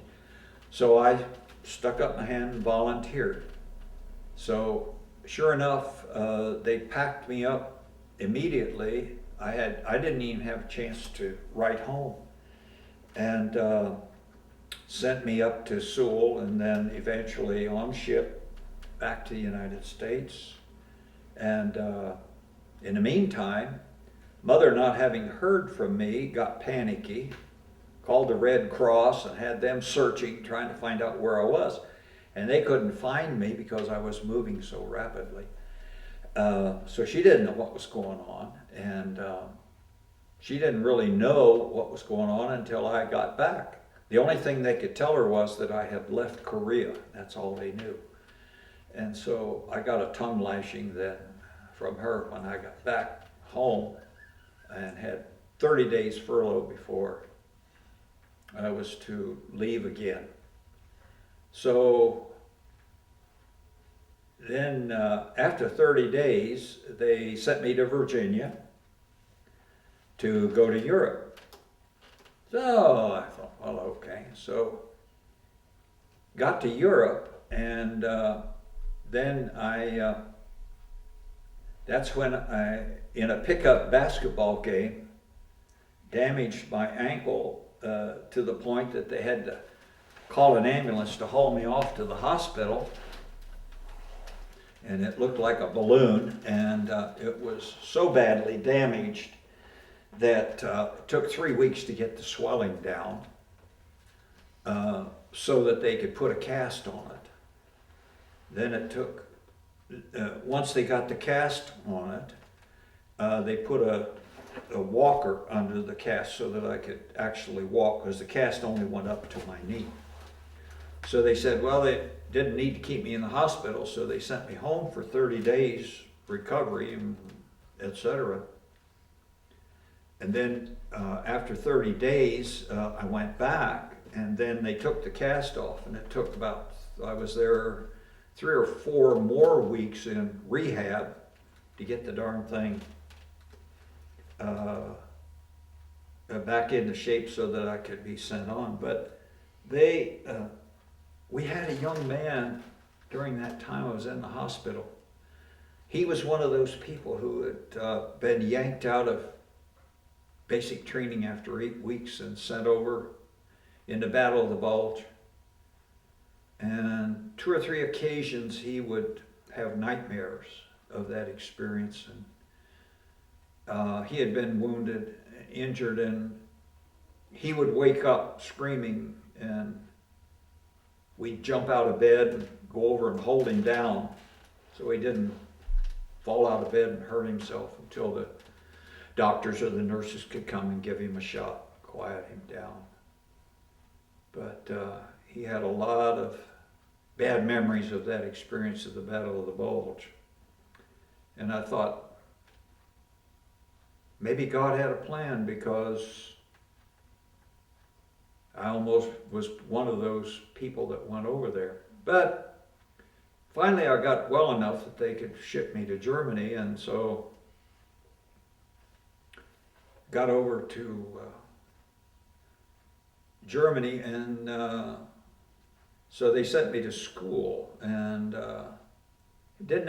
S2: So I stuck up my hand and volunteered. So sure enough, they packed me up immediately. I didn't even have a chance to write home, and sent me up to Sewell, and then eventually on ship back to the United States. And in the meantime, Mother, not having heard from me, got panicky, called the Red Cross and had them searching, trying to find out where I was. And they couldn't find me because I was moving so rapidly. So she didn't know what was going on, and she didn't really know what was going on until I got back. The only thing they could tell her was that I had left Korea. That's all they knew. And so I got a tongue lashing then from her when I got back home, and had 30 days furlough before I was to leave again. So then after 30 days, they sent me to Virginia to go to Europe. So I thought, well, okay. So got to Europe, and then that's when I, in a pickup basketball game, damaged my ankle to the point that they had to call an ambulance to haul me off to the hospital. And it looked like a balloon, and it was so badly damaged that it took 3 weeks to get the swelling down so that they could put a cast on it. Then it took, once they got the cast on it, they put a walker under the cast so that I could actually walk, because the cast only went up to my knee. So they said, well, they didn't need to keep me in the hospital, so they sent me home for 30 days recovery, and etc. And then after 30 days, I went back, and then they took the cast off, and it took about, I was there 3 or 4 more weeks in rehab to get the darn thing back into shape so that I could be sent on. But we had a young man during that time I was in the hospital. He was one of those people who had been yanked out of basic training after 8 weeks and sent over in the Battle of the Bulge. And 2 or 3 occasions he would have nightmares of that experience. And he had been wounded, injured, and he would wake up screaming, and we'd jump out of bed and go over and hold him down so he didn't fall out of bed and hurt himself until the doctors or the nurses could come and give him a shot, quiet him down. But he had a lot of bad memories of that experience of the Battle of the Bulge. And I thought, maybe God had a plan, because I almost was one of those people that went over there. But finally I got well enough that they could ship me to Germany, and so got over to Germany, and so they sent me to school, and didn't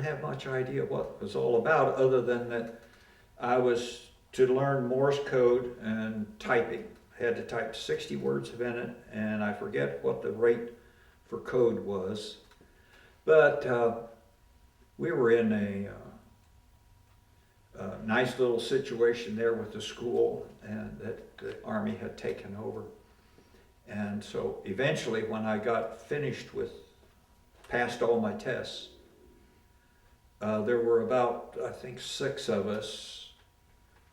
S2: have much idea what it was all about, other than that I was to learn Morse code and typing. I had to type 60 words a minute, and I forget what the rate for code was. But we were in a nice little situation there with the school, and that the Army had taken over. And so eventually, when I got finished with, passed all my tests, there were about, I think, 6 of us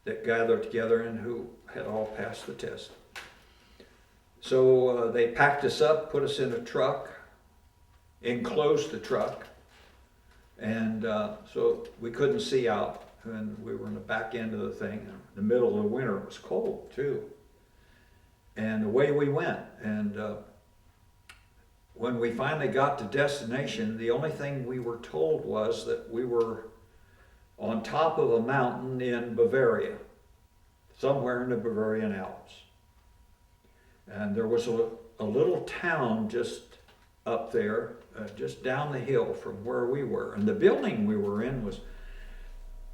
S2: that gathered together and who had all passed the test. So they packed us up, put us in a truck, enclosed the truck, and so we couldn't see out, and we were in the back end of the thing. In the middle of the winter, it was cold too. And away we went. And when we finally got to destination, the only thing we were told was that we were on top of a mountain in Bavaria, somewhere in the Bavarian Alps. And there was a little town just up there, just down the hill from where we were. And the building we were in was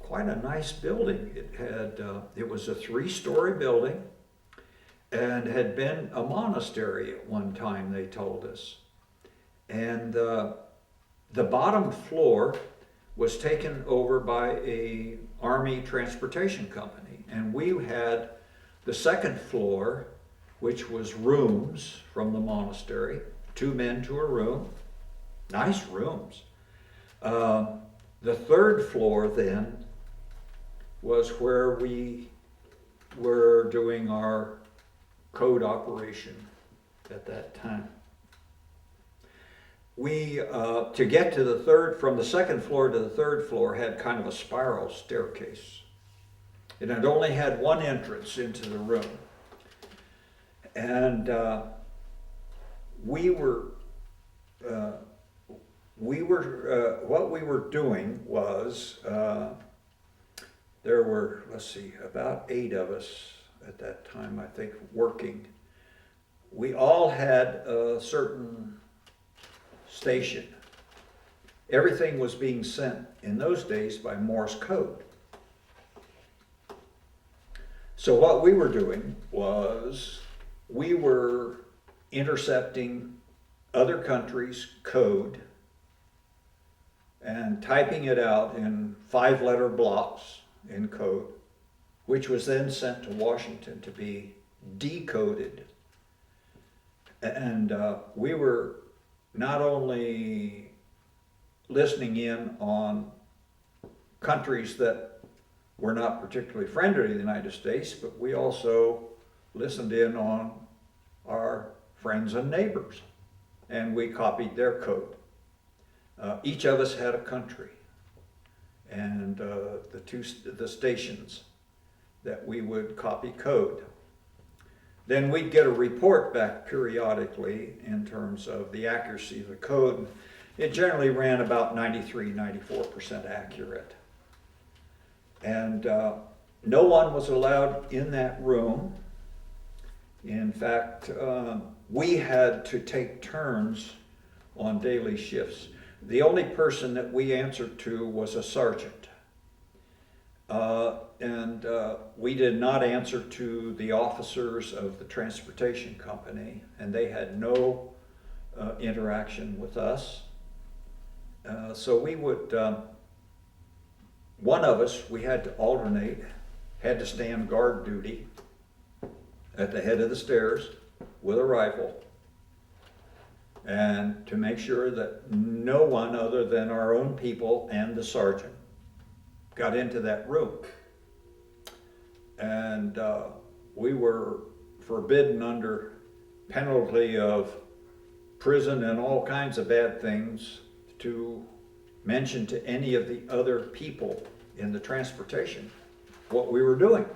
S2: quite a nice building. It was a 3-story building and had been a monastery at one time, they told us. And the bottom floor was taken over by a army transportation company. And we had the second floor, which was rooms from the monastery, 2 men to a room, nice rooms. The third floor then was where we were doing our code operation at that time. We, to get to from the second floor to the third floor, had kind of a spiral staircase. It had only had one entrance into the room. And what we were doing was, there were, let's see, about 8 of us at that time, I think, working. We all had a certain station. Everything was being sent in those days by Morse code. So what we were doing was we were intercepting other countries' code and typing it out in 5-letter blocks in code, which was then sent to Washington to be decoded. And we were not only listening in on countries that were not particularly friendly to the United States, but we also listened in on our friends and neighbors, and we copied their code. Each of us had a country, and the stations that we would copy code. Then we'd get a report back periodically in terms of the accuracy of the code. It generally ran about 93-94% accurate. And no one was allowed in that room. In fact, we had to take turns on daily shifts. The only person that we answered to was a sergeant. And we did not answer to the officers of the transportation company, and they had no interaction with us. So we would, one of us, we had to alternate, had to stand guard duty at the head of the stairs with a rifle, and to make sure that no one other than our own people and the sergeant got into that room. And we were forbidden under penalty of prison and all kinds of bad things to mention to any of the other people in the transportation what we were doing.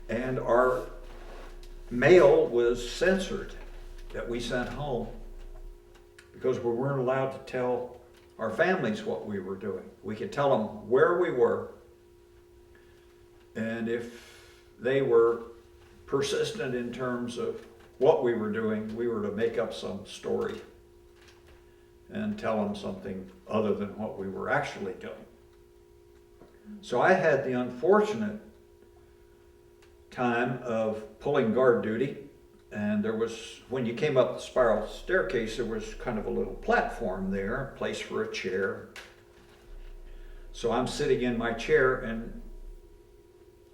S2: And our mail was censored that we sent home because we weren't allowed to tell our families what we were doing. We could tell them where we were, and if they were persistent in terms of what we were doing, we were to make up some story and tell them something other than what we were actually doing. So I had the unfortunate time of pulling guard duty, and there was, when you came up the spiral staircase, there was kind of a little platform there, a place for a chair. So I'm sitting in my chair, and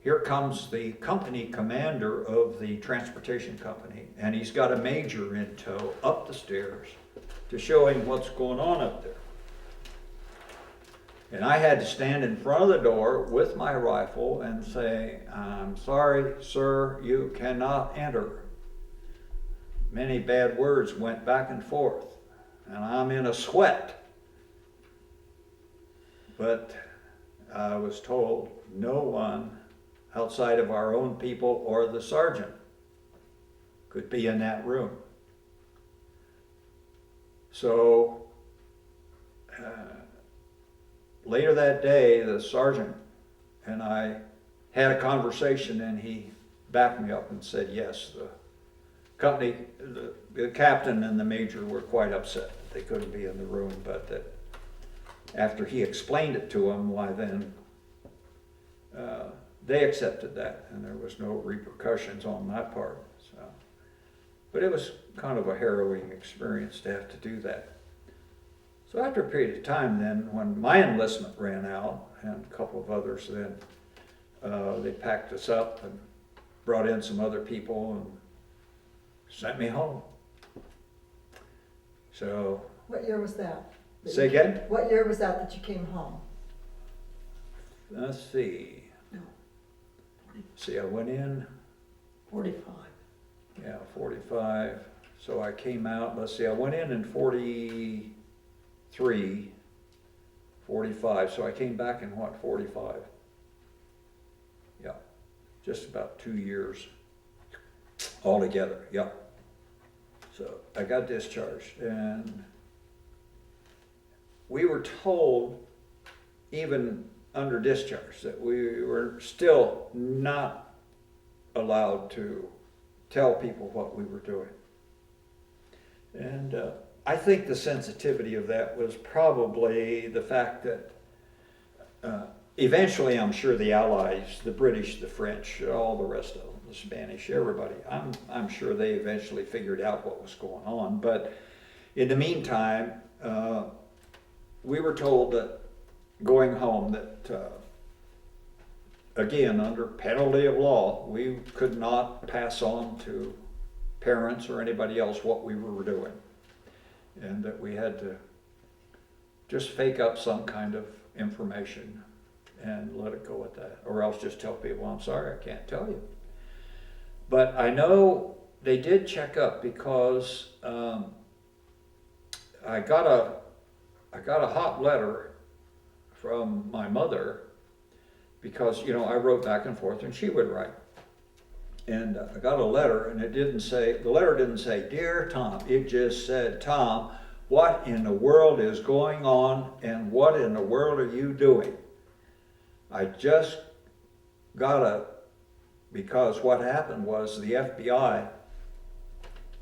S2: here comes the company commander of the transportation company, and he's got a major in tow up the stairs to show him what's going on up there. And I had to stand in front of the door with my rifle and say, "I'm sorry, sir, you cannot enter." Many bad words went back and forth, and I'm in a sweat. But I was told no one outside of our own people or the sergeant could be in that room. So later that day, the sergeant and I had a conversation, and he backed me up and said, yes, the company, the captain and the major were quite upset that they couldn't be in the room, but that after he explained it to them, why then they accepted that, and there was no repercussions on that part. So, but it was kind of a harrowing experience to have to do that. So after a period of time then, when my enlistment ran out, and a couple of others then, they packed us up and brought in some other people and sent me home. So.
S1: What year was that?
S2: Say again?
S1: What year was that you came home?
S2: Let's see.
S3: No.
S2: See, I went in,
S3: 45.
S2: yeah, 45. So I came out, let's see, I went in 43, 45. So I came back in what, 45? Yeah, just about 2 years altogether, yeah. So I got discharged, and we were told, even under discharge, that we were still not allowed to tell people what we were doing. And I think the sensitivity of that was probably the fact that eventually, I'm sure the Allies, the British, the French, all the rest of them, the Spanish, everybody, I'm sure they eventually figured out what was going on. But in the meantime, we were told that going home that, again, under penalty of law, we could not pass on to parents or anybody else what we were doing. And that we had to just fake up some kind of information and let it go at that. Or else just tell people, I'm sorry, I can't tell you. But I know they did check up, because I got a hot letter from my mother, because, you know, I wrote back and forth and she would write. And I got a letter, and the letter didn't say, "Dear Tom," it just said, "Tom, what in the world is going on, and what in the world are you doing?" I just because what happened was the FBI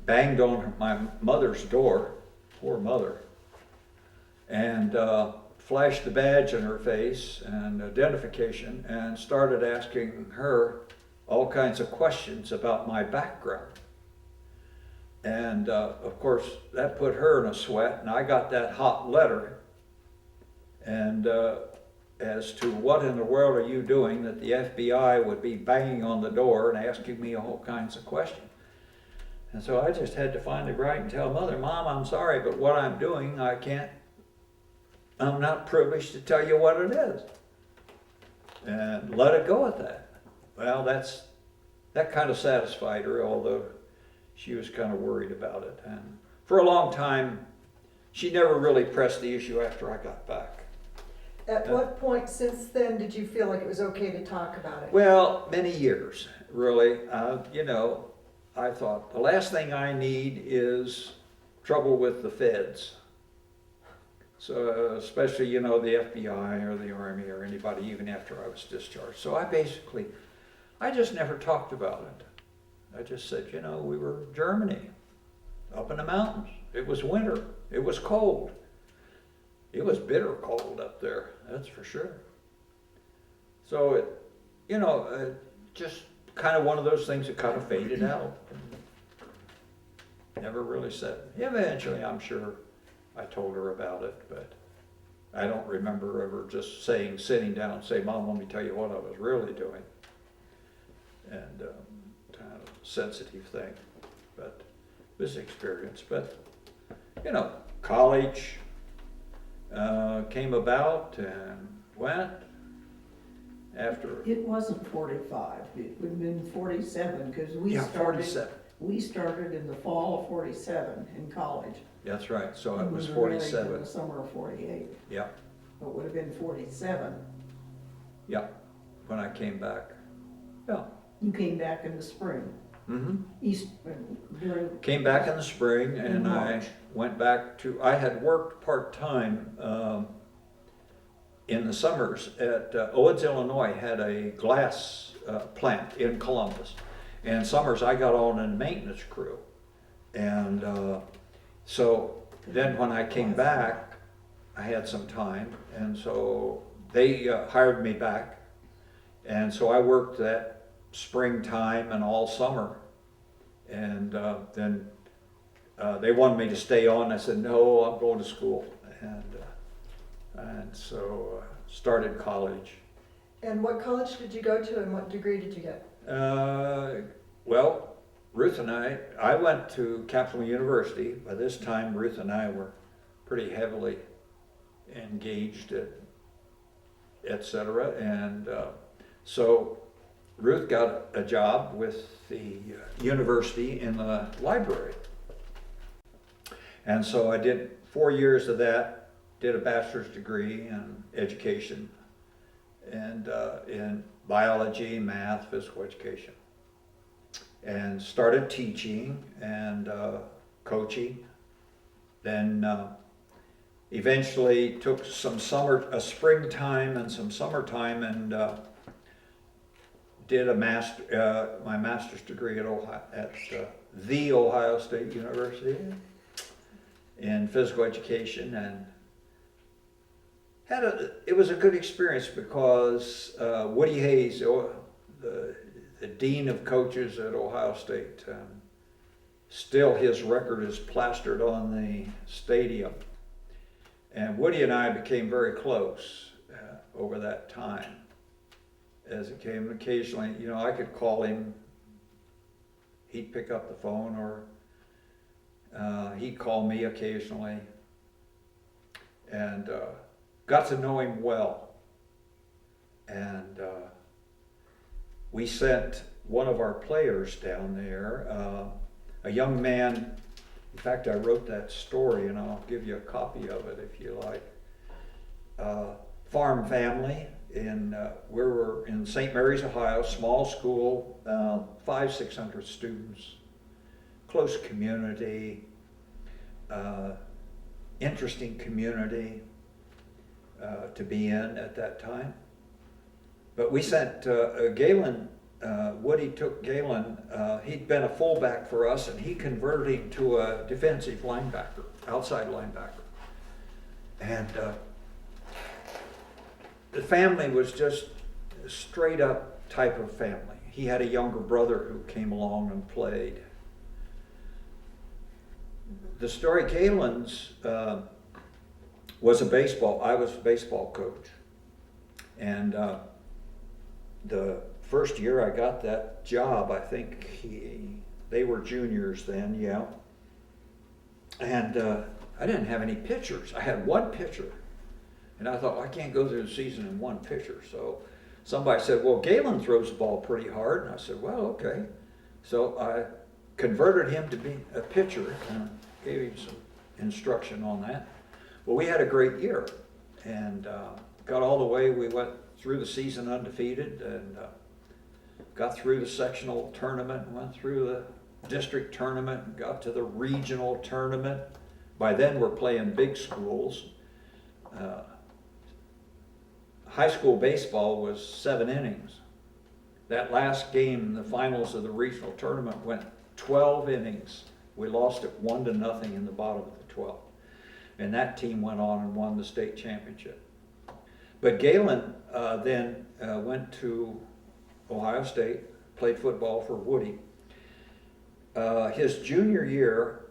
S2: banged on my mother's door, poor mother, and flashed the badge in her face and identification, and started asking her all kinds of questions about my background. And of course, that put her in a sweat, and I got that hot letter. And as to what in the world are you doing, that the FBI would be banging on the door and asking me all kinds of questions. And so I just had to finally write and tell Mother, "Mom, I'm sorry, but what I'm doing, I'm not privileged to tell you what it is." And let it go at that. Well, that kind of satisfied her, although she was kind of worried about it. And for a long time, she never really pressed the issue after I got back.
S1: At what point since then did you feel like it was okay to talk about it?
S2: Well, many years, really. You know, I thought the last thing I need is trouble with the feds. So especially, you know, the FBI or the Army or anybody, even after I was discharged. So I just never talked about it. I just said, you know, we were in Germany, up in the mountains. It was winter. It was cold. It was bitter cold up there, that's for sure. So it, you know, just kind of one of those things that kind of faded out. Never really said. Eventually, I'm sure I told her about it, but I don't remember ever just sitting down and say, "Mom, let me tell you what I was really doing." And kind of sensitive thing, but this experience. But, you know, college, came about and went after.
S3: It wasn't 45, it would have been 47, because we
S2: Yeah,
S3: started,
S2: 47.
S3: we started in the fall of 47 in college.
S2: That's right, so it
S3: And
S2: was
S3: we were married in
S2: 47.
S3: the summer of 48.
S2: Yeah,
S3: It would have been 47.
S2: yeah, when I came back. Yeah.
S3: You came back in the spring,
S2: Mm-hmm.
S3: during.
S2: Came back in the spring and
S3: In
S2: I
S3: March.
S2: went back to, I had worked part-time in the summers at Owens, Illinois, had a glass plant in Columbus. And summers I got on a maintenance crew. And so then when I came back, I had some time, and so they hired me back. And so I worked that springtime and all summer. And then they wanted me to stay on. I said, no, I'm going to school. And so started college.
S1: And what college did you go to and what degree did you get?
S2: Well, Ruth and I went to Capitol University. By this time, Ruth and I were pretty heavily engaged, et cetera. And so Ruth got a job with the university in the library. And so I did 4 years of that, did a bachelor's degree in education and in biology, math, physical education. And started teaching and coaching. Then eventually took some springtime and some summertime and did my master's degree at the Ohio State University in physical education, and it was a good experience because Woody Hayes, the dean of coaches at Ohio State, still his record is plastered on the stadium. And Woody and I became very close over that time. As it came occasionally, I could call him, he'd pick up the phone, or he'd call me occasionally, and got to know him well. And we sent one of our players down there, a young man. In fact, I wrote that story, and I'll give you a copy of it if you like. Farm family we were in St. Mary's, Ohio, small school, 500-600 students, close community, interesting community to be in at that time. But we sent Galen. Woody took Galen, he'd been a fullback for us, and he converted him to a defensive linebacker, outside linebacker. And the family was just a straight up type of family. He had a younger brother who came along and played. The story, Galen's I was a baseball coach. And the first year I got that job, I think they were juniors then, yeah. And I didn't have any pitchers. I had one pitcher. And I thought, I can't go through the season in one pitcher. So somebody said, well, Galen throws the ball pretty hard. And I said, well, okay. So I converted him to be a pitcher and gave him some instruction on that. Well, we had a great year and got all the way. We went through the season undefeated and got through the sectional tournament, went through the district tournament, got to the regional tournament. By then we're playing big schools. High school baseball was 7 innings. That last game, the finals of the regional tournament, went 12 innings. We lost it 1-0 in the bottom of the 12th. And that team went on and won the state championship. But Galen then went to Ohio State, played football for Woody. His junior year,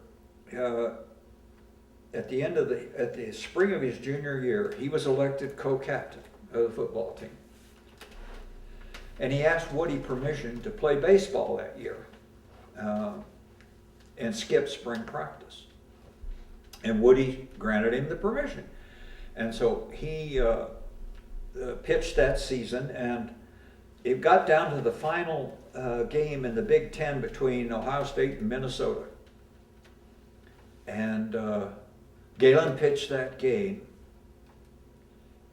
S2: at the spring of his junior year, he was elected co-captain of the football team. And he asked Woody permission to play baseball that year and skip spring practice. And Woody granted him the permission. And so he pitched that season, and it got down to the final game in the Big Ten between Ohio State and Minnesota. And Galen pitched that game,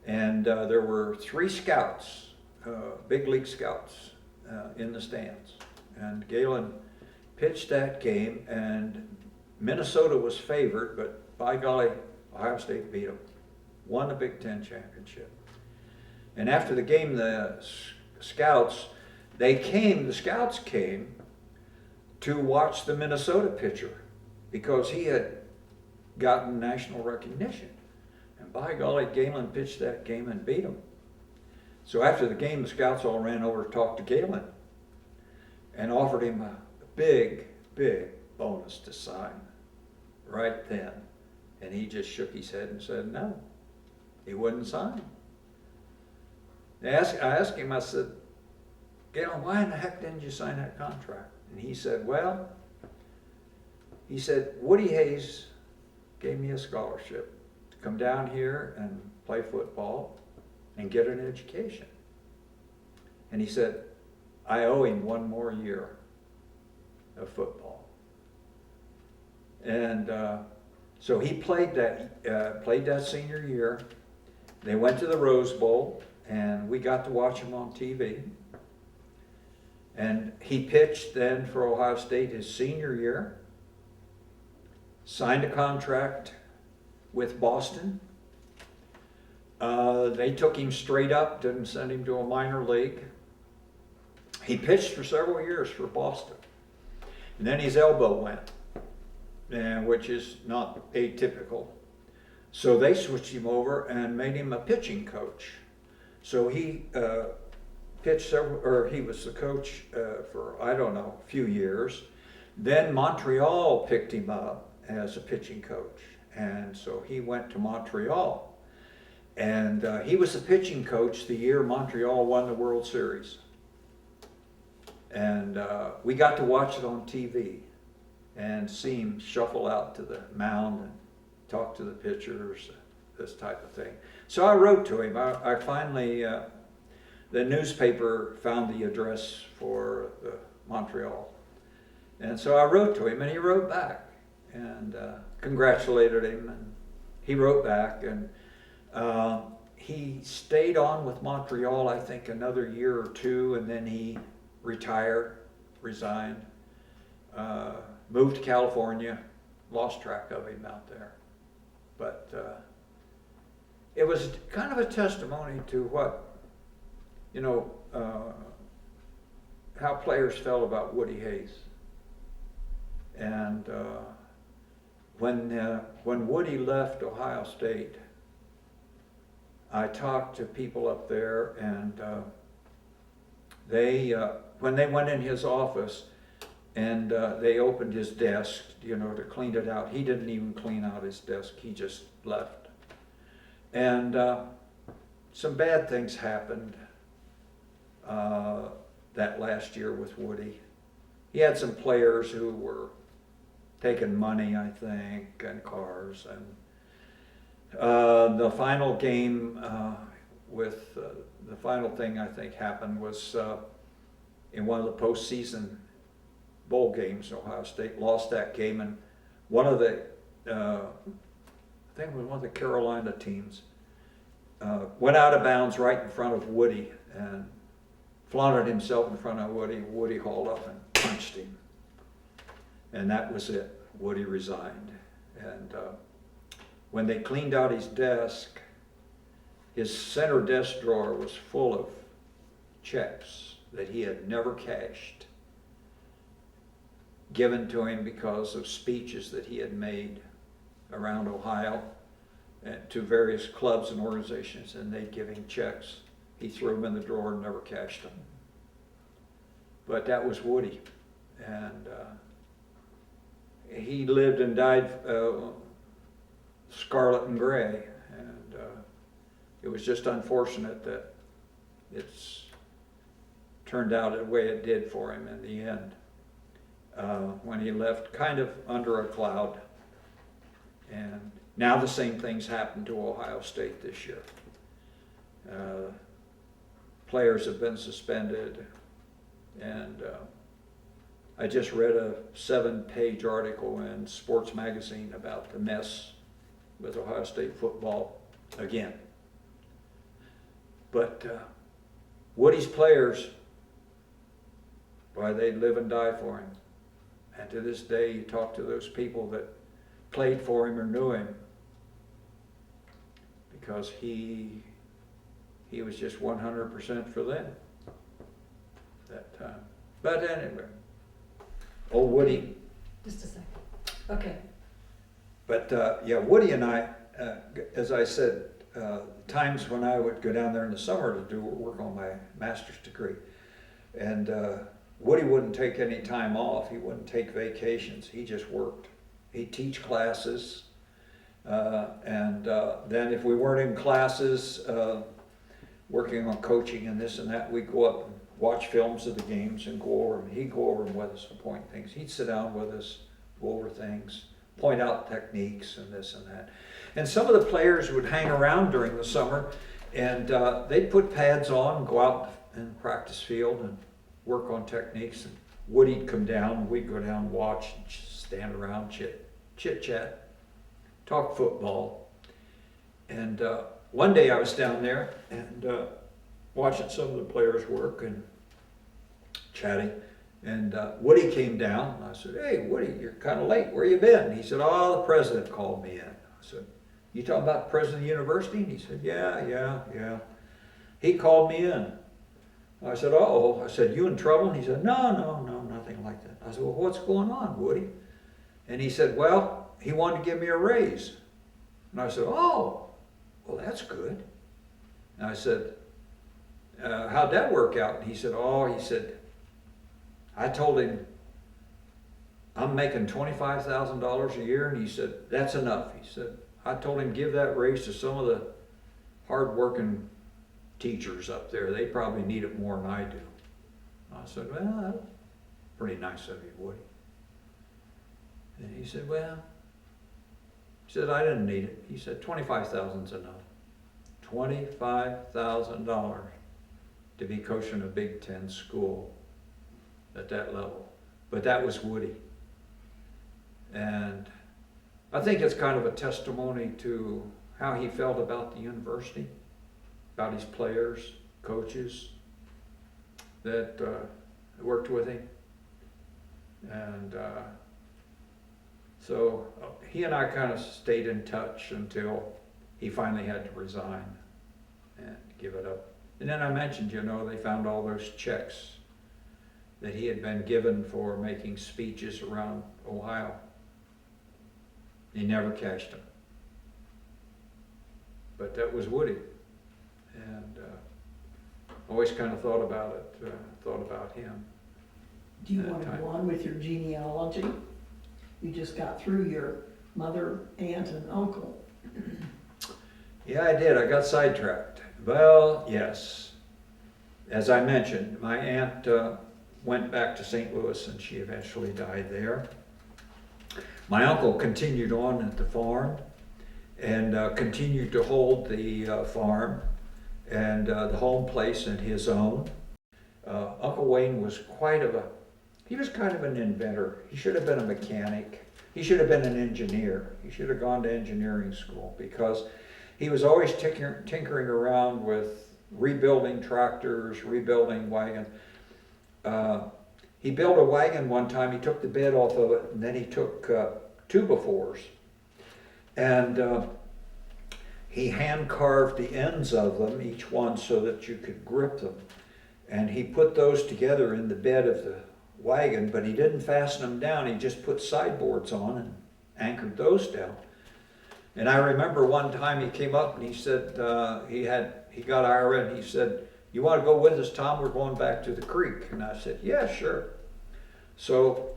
S2: and there were 3 scouts, big league scouts, in the stands. And Galen pitched that game, and Minnesota was favored, but by golly, Ohio State beat them, won the Big Ten championship. And after the game, the scouts came to watch the Minnesota pitcher because he had gotten national recognition. And by golly, Galen pitched that game and beat him. So after the game, the scouts all ran over to talk to Galen and offered him a big, big bonus to sign right then. And he just shook his head and said no, he wouldn't sign. I asked him, I said, Galen, why in the heck didn't you sign that contract? And he said, well, he said, Woody Hayes gave me a scholarship to come down here and play football and get an education. And he said, I owe him 1 more year of football. And so he played that senior year. They went to the Rose Bowl, and we got to watch him on TV. And he pitched then for Ohio State his senior year, signed a contract with Boston. They took him straight up, didn't send him to a minor league. He pitched for several years for Boston. And then his elbow went, which is not atypical. So they switched him over and made him a pitching coach. So he pitched he was the coach for, I don't know, a few years. Then Montreal picked him up as a pitching coach. And so he went to Montreal. And he was the pitching coach the year Montreal won the World Series. And we got to watch it on TV and see him shuffle out to the mound and talk to the pitchers, this type of thing. So I wrote to him. I finally, the newspaper found the address for the Montreal. And so I wrote to him, and he wrote back and congratulated him. And he wrote back, and he stayed on with Montreal, I think, another year or 2, and then he retired, resigned, moved to California, lost track of him out there. But it was kind of a testimony to what, how players felt about Woody Hayes. And when Woody left Ohio State, I talked to people up there, and when they went in his office and they opened his desk, to clean it out, he didn't even clean out his desk, he just left. And some bad things happened that last year with Woody. He had some players who were taking money, I think, and cars. And the final game the final thing I think happened was in one of the postseason bowl games. Ohio State lost that game, and one of the, I think it was one of the Carolina teams, went out of bounds right in front of Woody and flaunted himself in front of Woody. Woody hauled up and punched him. And that was it. Woody resigned. And when they cleaned out his desk, his center desk drawer was full of checks that he had never cashed, given to him because of speeches that he had made around Ohio and to various clubs and organizations, and they'd give him checks. He threw them in the drawer and never cashed them. But that was Woody. And he lived and died scarlet and gray. And it was just unfortunate that it's turned out the way it did for him in the end. When he left kind of under a cloud. And Now the same thing's happened to Ohio State this year. Players have been suspended, and I just read a 7-page article in Sports Magazine about the mess with Ohio State football again. But Woody's players, why, they'd live and die for him. And to this day, you talk to those people that played for him or knew him, because he was just 100% for them that time. But anyway, old Woody.
S1: Just a second. Okay.
S2: But yeah, Woody and I, as I said, times when I would go down there in the summer to do work on my master's degree, and Woody wouldn't take any time off. He wouldn't take vacations. He just worked. He'd teach classes, and then if we weren't in classes, working on coaching and this and that, we'd go up and watch films of the games and go over them. He'd go over them with us and point things. He'd sit down with us, go over things, point out techniques and this and that. And some of the players would hang around during the summer, and they'd put pads on and go out in the practice field and work on techniques. And Woody'd come down, we'd go down and watch, and stand around, chit-chat, talk football. And one day I was down there and watching some of the players work and chatting. And Woody came down, and I said, "Hey, Woody, you're kind of late. Where you been?" He said, "Oh, the president called me in." I said, "You talking about the president of the university?" And he said, Yeah. He called me in. I said, "Uh-oh." I said, "You in trouble?" And he said, No, nothing like that." I said, "Well, what's going on, Woody?" And he said, "Well, he wanted to give me a raise." And I said, "Oh, well, that's good." And I said, "How'd that work out?" And he said, I told him, "I'm making $25,000 a year." And he said, "That's enough." He said, "I told him give that raise to some of the hard-working teachers up there. They probably need it more than I do." I said, "Well, that's pretty nice of you, Woody." And he said, "I didn't need it." He said, "25,000's enough. $25,000 to be coaching a Big Ten school at that level." But that was Woody. And I think it's kind of a testimony to how he felt about the university, about his players, coaches that worked with him. And so he and I kind of stayed in touch until he finally had to resign and give it up. And then I mentioned, they found all those checks that he had been given for making speeches around Ohio. He never cashed them. But that was Woody. And always kind of thought about him.
S3: Do you want to go on with your genealogy? You just got through your mother, aunt, and uncle.
S2: Yeah, I did. I got sidetracked. Well, yes. As I mentioned, my aunt went back to St. Louis, and she eventually died there. My uncle continued on at the farm and continued to hold the farm and the home place in his own. Uncle Wayne was he was kind of an inventor. He should have been a mechanic. He should have been an engineer. He should have gone to engineering school, because he was always tinkering around with rebuilding tractors, rebuilding wagons. He built a wagon one time. He took the bed off of it, and then he took 2x4s, and he hand carved the ends of them, each one, so that you could grip them. And he put those together in the bed of the wagon, but he didn't fasten them down. He just put sideboards on and anchored those down. And I remember one time he came up and he said, he got Ira, and he said, "You want to go with us, Tom? We're going back to the creek." And I said, "Yeah, sure." So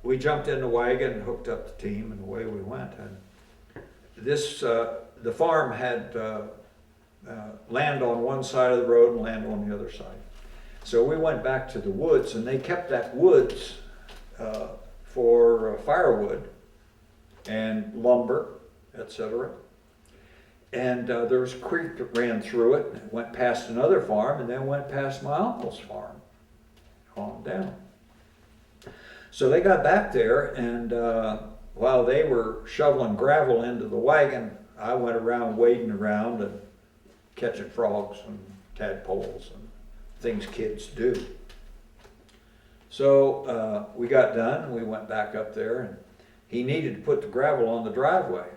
S2: we jumped in the wagon and hooked up the team, and away we went. And the farm had land on one side of the road and land on the other side. So we went back to the woods, and they kept that woods for firewood and lumber etc. And there was a creek that ran through it, and it went past another farm, and then went past my uncle's farm, on down. So they got back there, and while they were shoveling gravel into the wagon, I went around wading around and catching frogs and tadpoles and things kids do. So we got done, and we went back up there, and he needed to put the gravel on the driveway.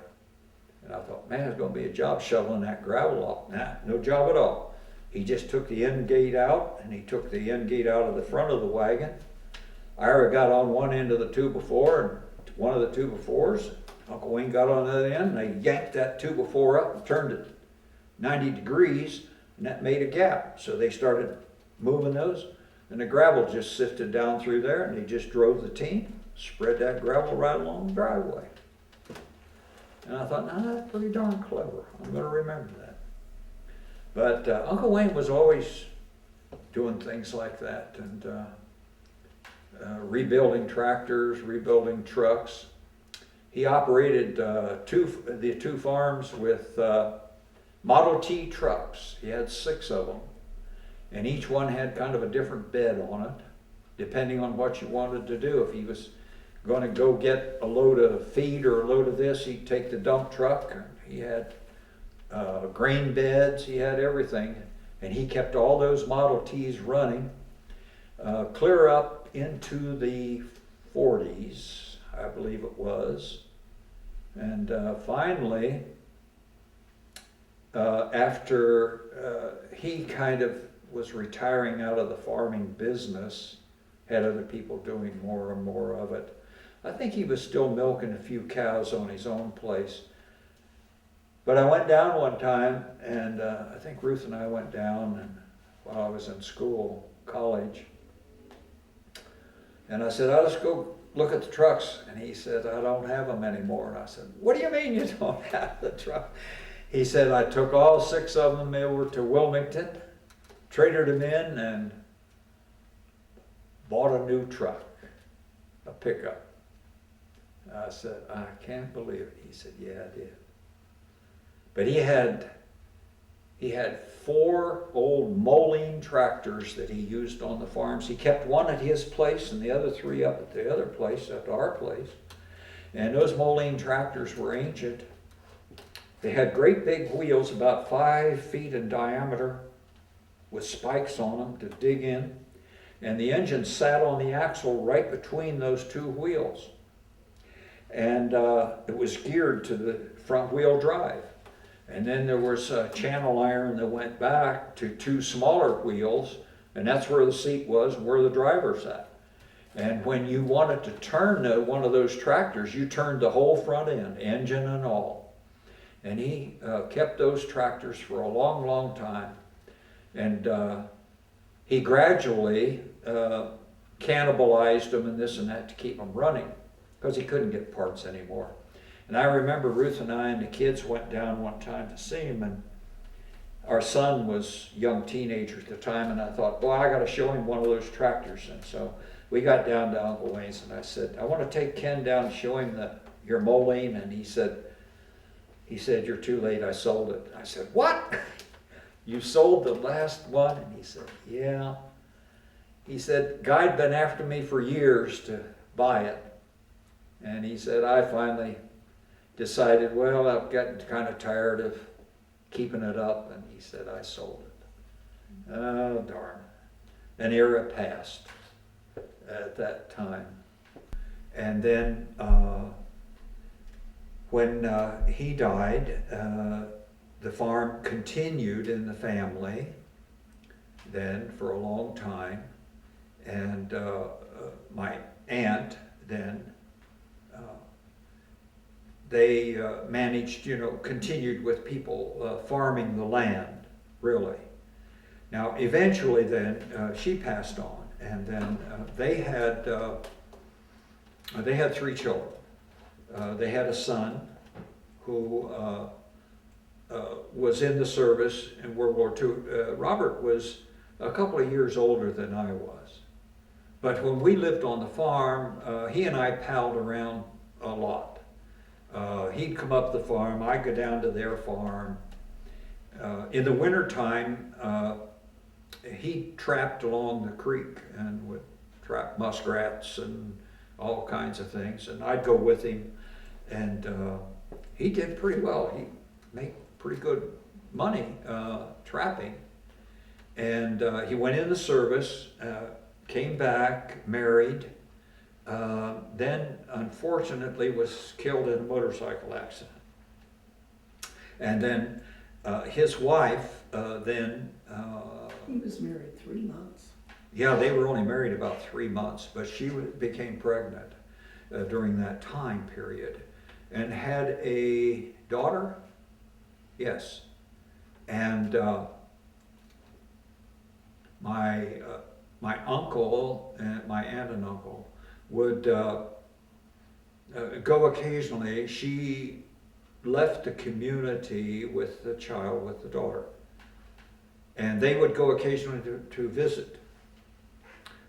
S2: And I thought, man, it's going to be a job shoveling that gravel off. Nah, no job at all. He just took the end gate out, and he took the end gate out of the front of the wagon. Ira got on one end of the 2x4, and one of the 2x4s. Uncle Wayne got on the other end, and they yanked that 2x4 up and turned it 90 degrees, and that made a gap. So they started moving those, and the gravel just sifted down through there, and he just drove the team, spread that gravel right along the driveway. And I thought, nah, that's pretty darn clever. I'm going to remember that. But Uncle Wayne was always doing things like that, and rebuilding tractors, rebuilding trucks. He operated the two farms with Model T trucks. He had 6 of them, and each one had kind of a different bed on it, depending on what you wanted to do. If he was going to go get a load of feed or a load of this, he'd take the dump truck. And he had grain beds, he had everything, and he kept all those Model Ts running clear up into the 40s, I believe it was. And finally, after he kind of was retiring out of the farming business, had other people doing more and more of it. I think he was still milking a few cows on his own place. But I went down one time, and I think Ruth and I went down and while I was in school, college. And I said, let's go look at the trucks. And he said, I don't have them anymore. And I said, what do you mean you don't have the truck? He said, I took all 6 of them over to Wilmington, traded them in, and bought a new truck, a pickup. I said, I can't believe it. He said, yeah, I did. But he had 4 old Moline tractors that he used on the farms. He kept one at his place and the other 3 up at the other place, at our place. And those Moline tractors were ancient. They had great big wheels, about 5 feet in diameter, with spikes on them to dig in. And the engine sat on the axle right between those 2 wheels. And it was geared to the front wheel drive. And then there was a channel iron that went back to 2 smaller wheels, and that's where the seat was and where the driver sat. And when you wanted to turn one of those tractors, you turned the whole front end, engine and all. And he kept those tractors for a long, long time. And he gradually cannibalized them and this and that to keep them running, because he couldn't get parts anymore. And I remember Ruth and I and the kids went down one time to see him, and our son was a young teenager at the time, and I thought, boy, I got to show him one of those tractors. And so we got down to Uncle Wayne's, and I said, I want to take Ken down and show him your Moline. And he said, you're too late, I sold it. I said, what? You sold the last one? And he said, yeah. He said, guy'd been after me for years to buy it. And he said, I finally decided, well, I'm getting kind of tired of keeping it up. And he said, I sold it. Oh, darn. An era passed at that time. And then when he died, the farm continued in the family then for a long time. And my aunt then, they managed, continued with people farming the land, really. Now, eventually then, she passed on, and then they had 3 children. They had a son who was in the service in World War II. Robert was a couple of years older than I was. But when we lived on the farm, he and I palled around a lot. He'd come up the farm, I'd go down to their farm. In the wintertime, he trapped along the creek and would trap muskrats and all kinds of things, and I'd go with him, and he did pretty well. He made pretty good money trapping, and he went in the service, came back, married, then unfortunately was killed in a motorcycle accident. And then his wife then...
S3: He was married 3 months.
S2: Yeah, they were only married about 3 months, but she became pregnant during that time period and had a daughter. Yes. And my uncle and my aunt and uncle would go occasionally. She left the community with the child, with the daughter. And they would go occasionally to visit.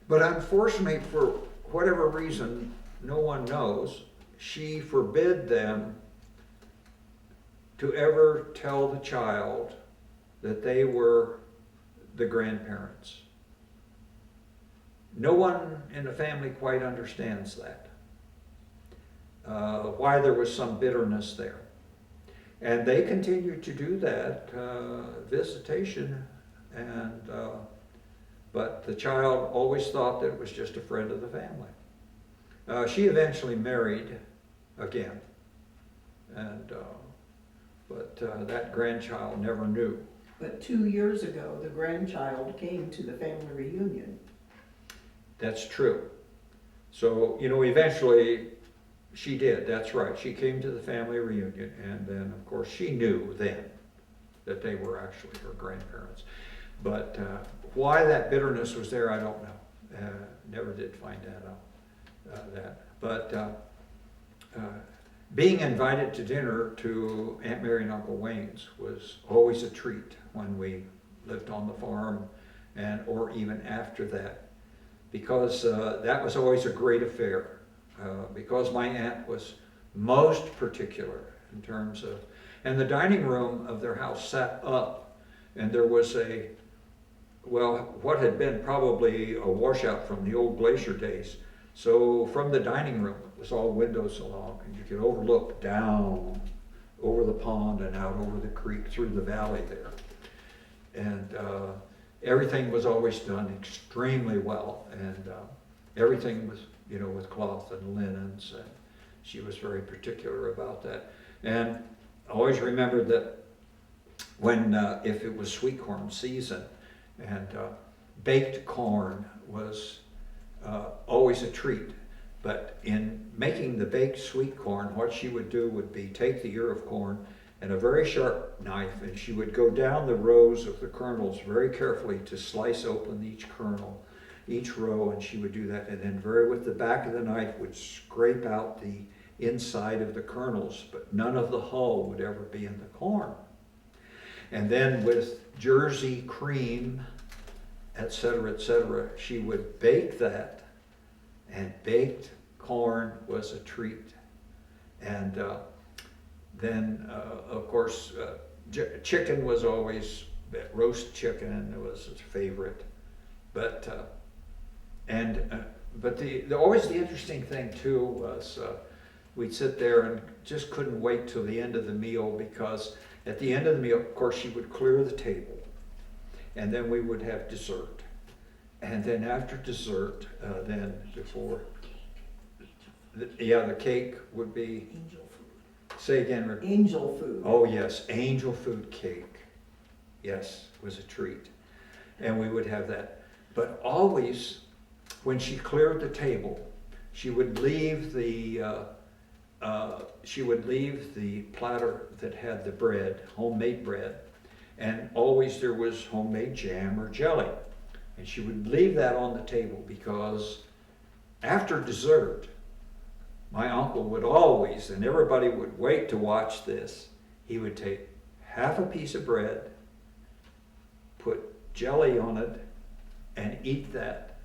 S2: But unfortunately, for whatever reason, no one knows, she forbid them to ever tell the child that they were the grandparents. No one in the family quite understands that, why there was some bitterness there. And they continued to do that visitation, and but the child always thought that it was just a friend of the family. She eventually married again, and but that grandchild never knew.
S3: But 2 years ago, the grandchild came to the family reunion.
S2: That's true. So, you know, eventually she did, that's right. She came to the family reunion, and then, of course, she knew then that they were actually her grandparents. But why that bitterness was there, I don't know. Never did find that out. Being invited to dinner to Aunt Mary and Uncle Wayne's was always a treat when we lived on the farm, and or even after that, because that was always a great affair. Because my aunt was most particular in terms of, and the dining room of their house sat up, and there was what had been probably a washout from the old glacier days. So from the dining room, it was all windows along, and you could overlook down over the pond and out over the creek through the valley there. And everything was always done extremely well, and everything was, you know, with cloth and linens, and she was very particular about that. And I always remembered that when, if it was sweet corn season, and baked corn was always a treat. But in making the baked sweet corn, what she would do would be take the ear of corn and a very sharp knife, and she would go down the rows of the kernels very carefully to slice open each kernel, each row, and she would do that, and then with the back of the knife would scrape out the inside of the kernels, but none of the hull would ever be in the corn. And then with Jersey cream, etc., she would bake that, and baked corn was a treat. And then, of course, chicken was always, roast chicken was his favorite. But always the interesting thing too was we'd sit there and just couldn't wait till the end of the meal, because at the end of the meal, of course, she would clear the table, and then we would have dessert. And then after dessert, then before, the cake would be,
S3: Angel food.
S2: say again, Rick.
S3: Angel food.
S2: Oh yes, angel food cake. Yes, was a treat. And we would have that. But always, when she cleared the table, she would leave the platter that had the bread, homemade bread, and always there was homemade jam or jelly. And she would leave that on the table, because after dessert, my uncle would always, and everybody would wait to watch this, he would take half a piece of bread, put jelly on it, and eat that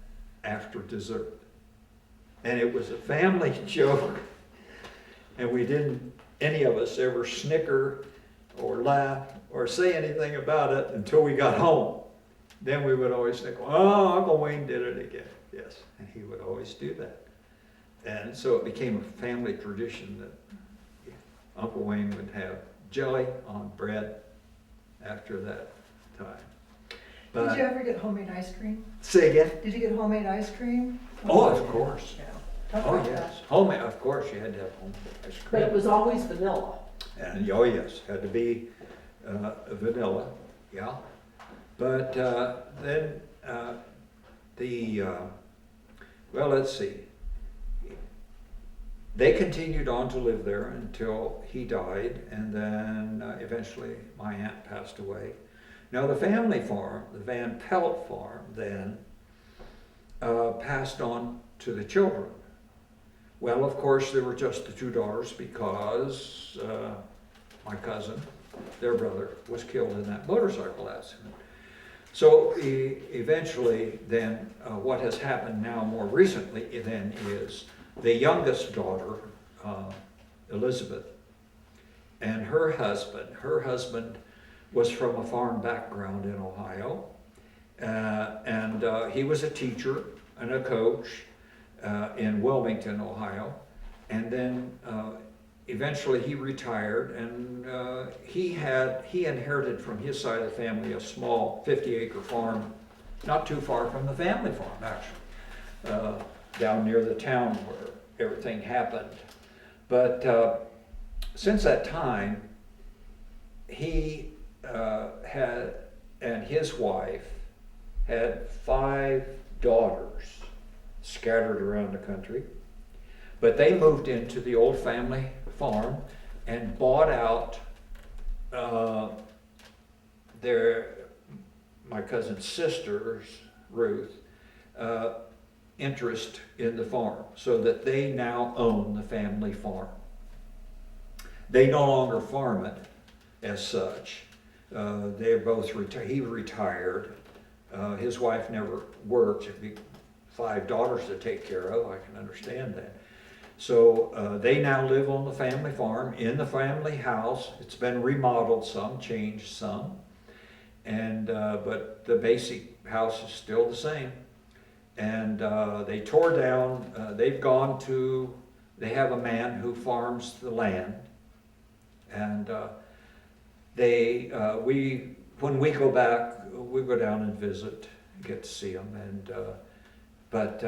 S2: after dessert. And it was a family joke, and we didn't any of us ever snicker or laugh or say anything about it until we got home. Then we would always think, oh, Uncle Wayne did it again. Yes, and he would always do that. And so it became a family tradition that Uncle Wayne would have jelly on bread after that time.
S1: Did
S2: But,
S1: you ever get homemade ice cream?
S2: say again?
S1: Did you get homemade ice cream?
S2: Oh, of course.
S1: Yeah. Talk
S2: Oh,
S1: about
S2: yes.
S1: that.
S2: Homemade, of course, you had to have homemade ice
S3: But it
S2: cream.
S3: was always vanilla.
S2: And, oh, yes, had to be vanilla, yeah. But then well, let's see. They continued on to live there until he died, and then eventually my aunt passed away. Now the family farm, the Van Pelt farm, then passed on to the children. Well, of course, there were just the two daughters because my cousin, their brother, was killed in that motorcycle accident. So eventually then, what has happened now more recently then is the youngest daughter, Elizabeth, and her husband was from a farm background in Ohio, and he was a teacher and a coach in Wilmington, Ohio, and then eventually he retired, and he inherited from his side of the family a small 50-acre farm, not too far from the family farm actually, down near the town where everything happened. But since that time, he had, and his wife had 5 daughters scattered around the country. But they moved into the old family farm and bought out my cousin's sister's, Ruth, interest in the farm, so that they now own the family farm. They no longer farm it as such. They're both retired. He retired. His wife never worked. It'd be 5 daughters to take care of. I can understand that. So they now live on the family farm in the family house. It's been remodeled some, changed some, and but the basic house is still the same. And they tore down. They have a man who farms the land, and when we go back, we go down and visit, get to see them, and but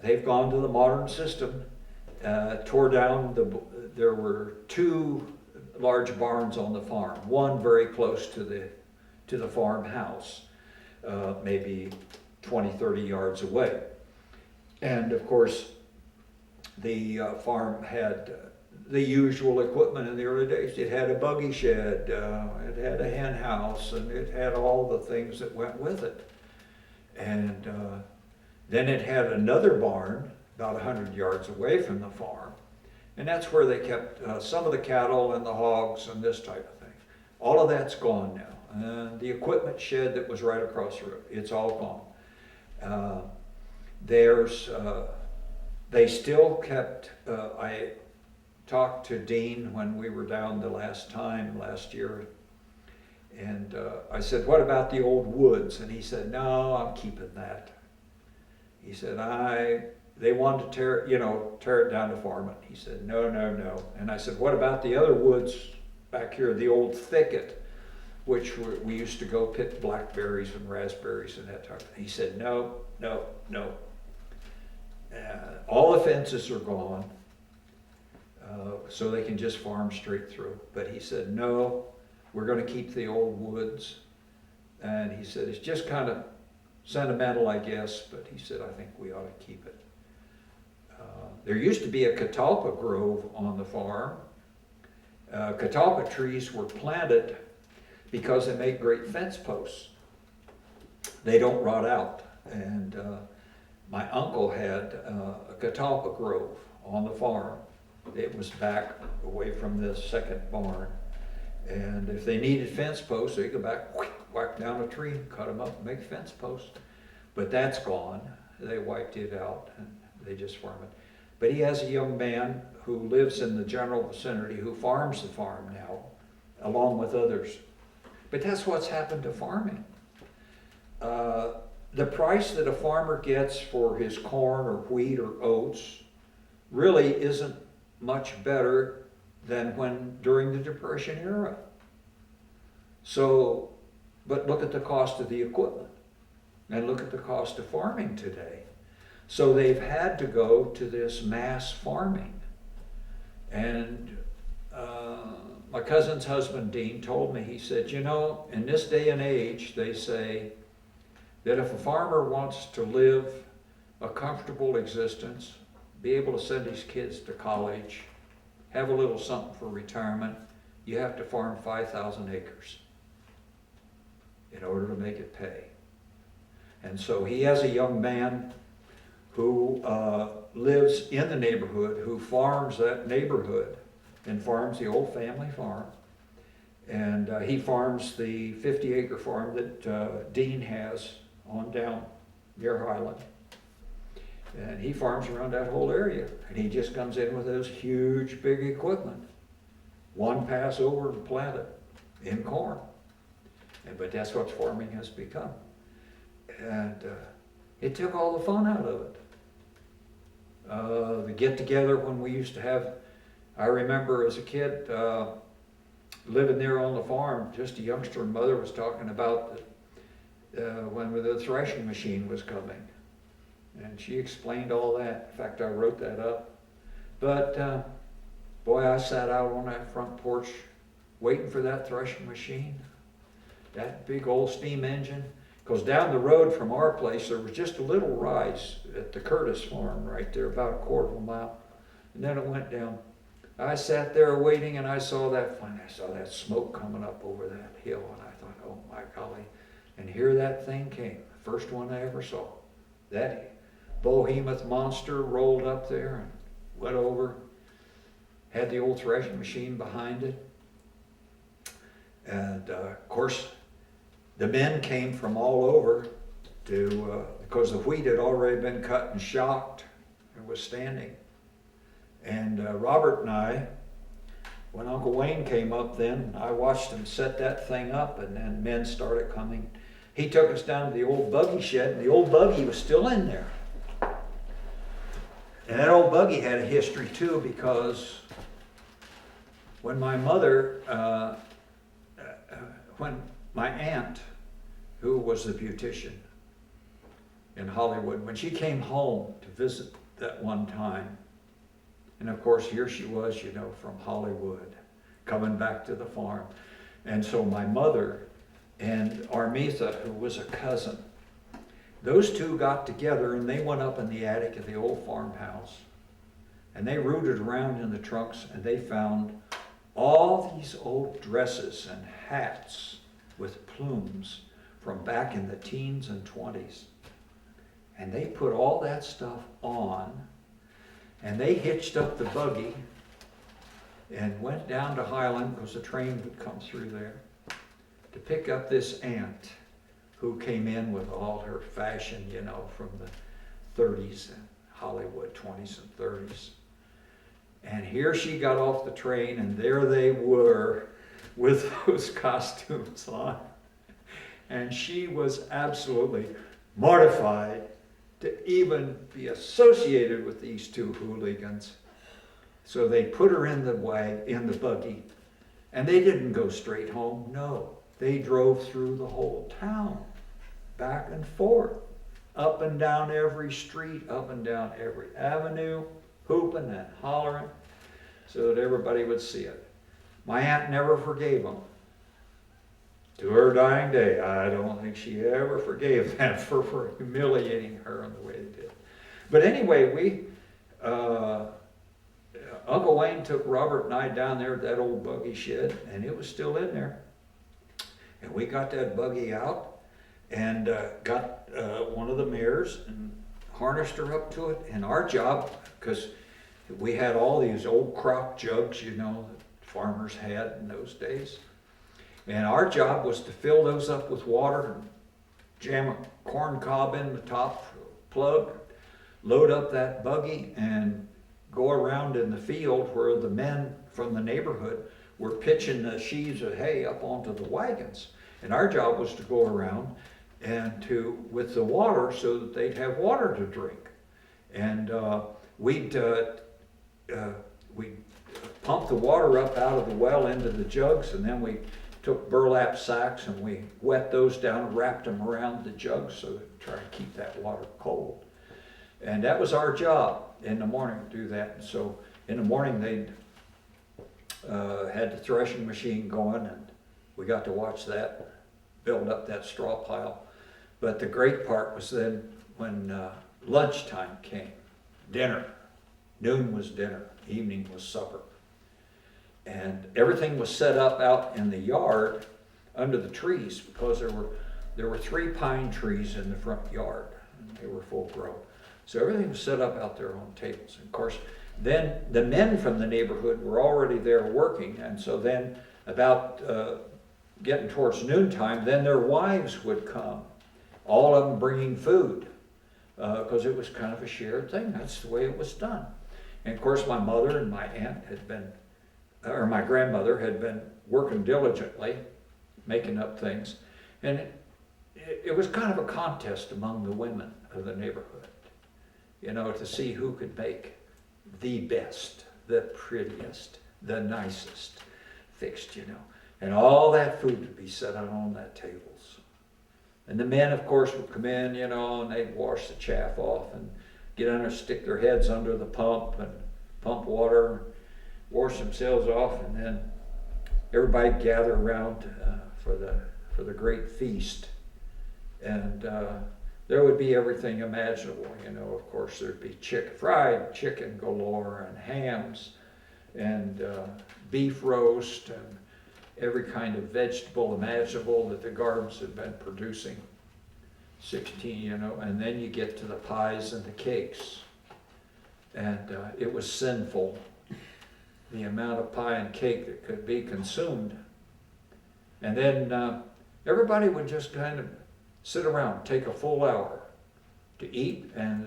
S2: they've gone to the modern system. Tore down there were 2 large barns on the farm, one very close to the farmhouse, maybe 20-30 yards away. And of course, the farm had the usual equipment in the early days. It had a buggy shed, it had a hen house, and it had all the things that went with it. And then it had another barn about 100 yards away from the farm, and that's where they kept some of the cattle and the hogs and this type of thing. All of that's gone now, and the equipment shed that was right across the road, it's all gone. They still kept, I talked to Dean when we were down the last year, and I said, what about the old woods? And he said, no, I'm keeping that. He said, they wanted to tear it down to farm it. He said, no. And I said, what about the other woods back here, the old thicket, which we used to go pick blackberries and raspberries and that type of thing. He said, no. All the fences are gone, so they can just farm straight through. But he said, no, we're going to keep the old woods. And he said, it's just kind of sentimental, I guess, but he said, I think we ought to keep it. There used to be a catalpa grove on the farm. Catalpa trees were planted because they make great fence posts. They don't rot out. And my uncle had a catalpa grove on the farm. It was back away from the second barn. And if they needed fence posts, they go back, whack down a tree, cut them up, and make fence posts. But that's gone. They wiped it out, and they just farm it. But he has a young man who lives in the general vicinity, who farms the farm now, along with others. But that's what's happened to farming. The price that a farmer gets for his corn or wheat or oats really isn't much better than during the Depression era. So, but look at the cost of the equipment and look at the cost of farming today. So they've had to go to this mass farming. And my cousin's husband, Dean, told me, he said, you know, in this day and age, they say that if a farmer wants to live a comfortable existence, be able to send his kids to college, have a little something for retirement, you have to farm 5,000 acres in order to make it pay. And so he has a young man who lives in the neighborhood, who farms that neighborhood and farms the old family farm. And he farms the 50-acre farm that Dean has on down near Highland. And he farms around that whole area. And he just comes in with those huge, big equipment. One pass over and plant it in corn. But that's what farming has become. And it took all the fun out of it. The get-together when we used to have, I remember as a kid living there on the farm, just a youngster, and mother was talking about when the threshing machine was coming. And she explained all that. In fact, I wrote that up. But boy, I sat out on that front porch waiting for that threshing machine, that big old steam engine. Because down the road from our place, there was just a little rise at the Curtis farm right there, about a quarter of a mile. And then it went down. I sat there waiting, and I saw that smoke coming up over that hill, and I thought, oh my golly. And here that thing came, the first one I ever saw. That behemoth monster rolled up there and went over, had the old threshing machine behind it. And of course, the men came from all over because the wheat had already been cut and shocked and was standing. And Robert and I, when Uncle Wayne came up then, I watched him set that thing up, and then men started coming. He took us down to the old buggy shed, and the old buggy was still in there. And that old buggy had a history too, because when my mother, when my aunt, who was the beautician in Hollywood, when she came home to visit that one time, and of course here she was, you know, from Hollywood, coming back to the farm. And so my mother and Armitha, who was a cousin, those two got together and they went up in the attic of the old farmhouse, and they rooted around in the trunks, and they found all these old dresses and hats with plumes from back in the teens and 20s. And they put all that stuff on, and they hitched up the buggy and went down to Highland, because the train would come through there, to pick up this aunt who came in with all her fashion, you know, from the 30s and Hollywood, 20s and 30s. And here she got off the train, and there they were with those costumes on. And she was absolutely mortified to even be associated with these two hooligans. So they put her in the buggy, and they didn't go straight home. No, they drove through the whole town, back and forth, up and down every street, up and down every avenue, hooping and hollering so that everybody would see it. My aunt never forgave them. To her dying day, I don't think she ever forgave them for humiliating her in the way they did. But anyway, Uncle Wayne took Robert and I down there to that old buggy shed, and it was still in there. And we got that buggy out and got one of the mares and harnessed her up to it. And our job, because we had all these old crock jugs, you know, that farmers had in those days. And our job was to fill those up with water and jam a corn cob in the top plug, load up that buggy, and go around in the field where the men from the neighborhood were pitching the sheaves of hay up onto the wagons. And our job was to go around and with the water so that they'd have water to drink. And we'd pump the water up out of the well into the jugs, and then we took burlap sacks and we wet those down, wrapped them around the jugs so to try to keep that water cold. And that was our job in the morning to do that. And so in the morning they'd had the threshing machine going, and we got to watch that build up that straw pile. But the great part was then when lunchtime came, dinner. Noon was dinner, evening was supper. And everything was set up out in the yard under the trees, because there were 3 pine trees in the front yard, and they were full grown. So everything was set up out there on tables. And of course, then the men from the neighborhood were already there working, and so then about getting towards noontime, then their wives would come, all of them bringing food, because it was kind of a shared thing. That's the way it was done. And of course, my mother and my aunt my grandmother had been working diligently, making up things. And it was kind of a contest among the women of the neighborhood, to see who could make the best, the prettiest, the nicest fixed, And all that food would be set out on that tables. And the men, of course, would come in, and they'd wash the chaff off and get under, stick their heads under the pump and pump water, wash themselves off, and then everybody gather around for the great feast. And there would be everything imaginable, Of course, there'd be fried chicken galore, and hams, and beef roast, and every kind of vegetable imaginable that the gardens had been producing. 16, and then you get to the pies and the cakes. And it was sinful, the amount of pie and cake that could be consumed. And then everybody would just kind of sit around, take a full hour to eat, and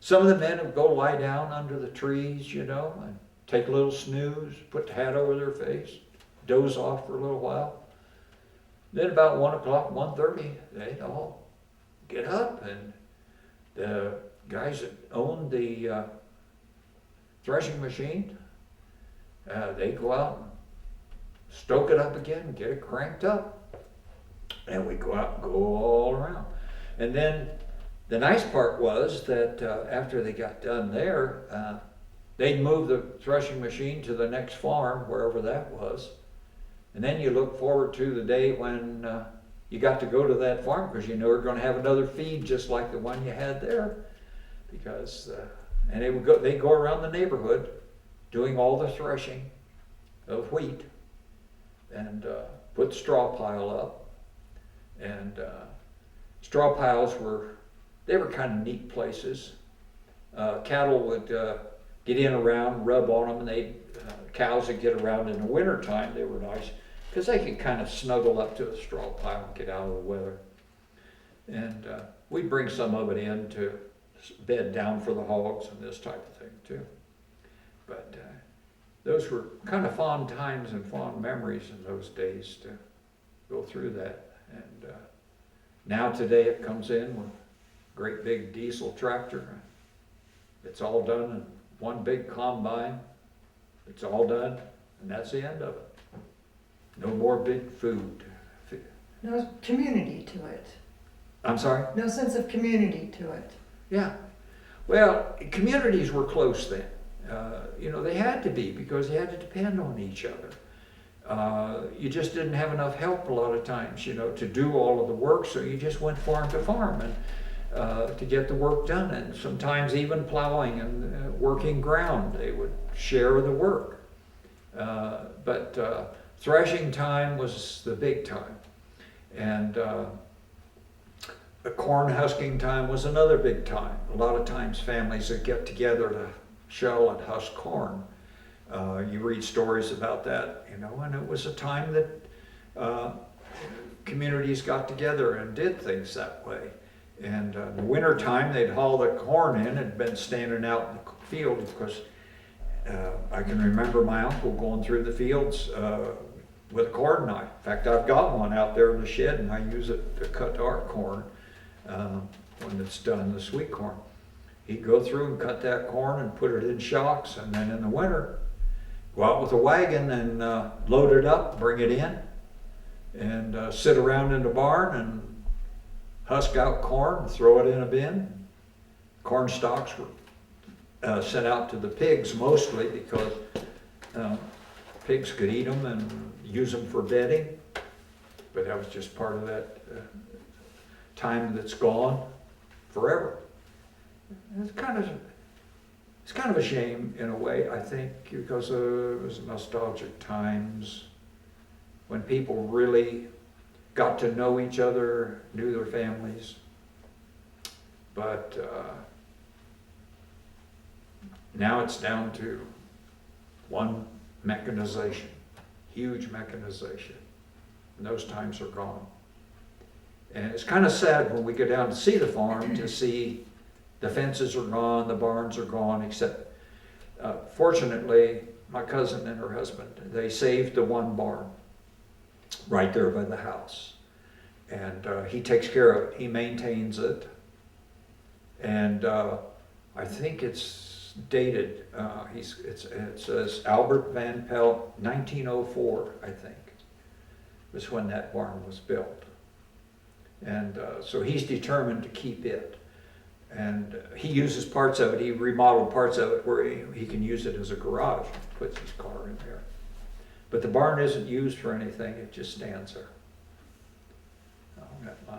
S2: some of the men would go lie down under the trees, and take a little snooze, put the hat over their face, doze off for a little while. Then about 1 o'clock, 1:30, they'd all get up, and the guys that owned the threshing machine, they'd go out and stoke it up again, get it cranked up, and we'd go out and go all around. And then the nice part was that after they got done there, they'd move the threshing machine to the next farm, wherever that was. And then you look forward to the day when you got to go to that farm, because you were going to have another feed just like the one you had there. Because and they'd go around the neighborhood doing all the threshing of wheat, and put the straw pile up. And straw piles were kind of neat places. Cattle would get in around, rub on them, and cows would get around in the wintertime. They were nice because they could kind of snuggle up to a straw pile and get out of the weather. And we'd bring some of it in to bed down for the hogs and this type of thing too. But those were kind of fond times and fond memories in those days to go through that. And now today it comes in with a great big diesel tractor. It's all done in one big combine. It's all done, and that's the end of it. No more big food.
S1: No community to it.
S2: I'm sorry?
S1: No sense of community to it.
S2: Yeah. Well, communities were close then. They had to be, because they had to depend on each other. You just didn't have enough help a lot of times, to do all of the work, so you just went farm to farm and to get the work done. And sometimes even plowing and working ground, they would share the work. But threshing time was the big time. And the corn husking time was another big time. A lot of times families would get together to shell and husk corn. You read stories about that, and it was a time that communities got together and did things that way. And in the winter time, they'd haul the corn in. It'd been standing out in the field because I can remember my uncle going through the fields with a corn knife. In fact, I've got one out there in the shed, and I use it to cut our corn when it's done, the sweet corn. He'd go through and cut that corn and put it in shocks, and then in the winter, go out with a wagon and load it up, bring it in, and sit around in the barn and husk out corn, throw it in a bin. Corn stalks were sent out to the pigs mostly because pigs could eat them and use them for bedding. But that was just part of that time that's gone forever. It's kind of a shame in a way, I think, because it was nostalgic times when people really got to know each other, knew their families. But now it's down to one mechanization, huge mechanization. And those times are gone. And it's kind of sad when we go down to see the farm to see the fences are gone, the barns are gone, except fortunately, my cousin and her husband, they saved the one barn right there by the house. And he takes care of it, he maintains it. And I think it's dated, it says Albert Van Pelt, 1904, I think, was when that barn was built. And so he's determined to keep it. And he uses parts of it, he remodeled parts of it where he can use it as a garage, puts his car in there. But the barn isn't used for anything, it just stands there. Oh, got my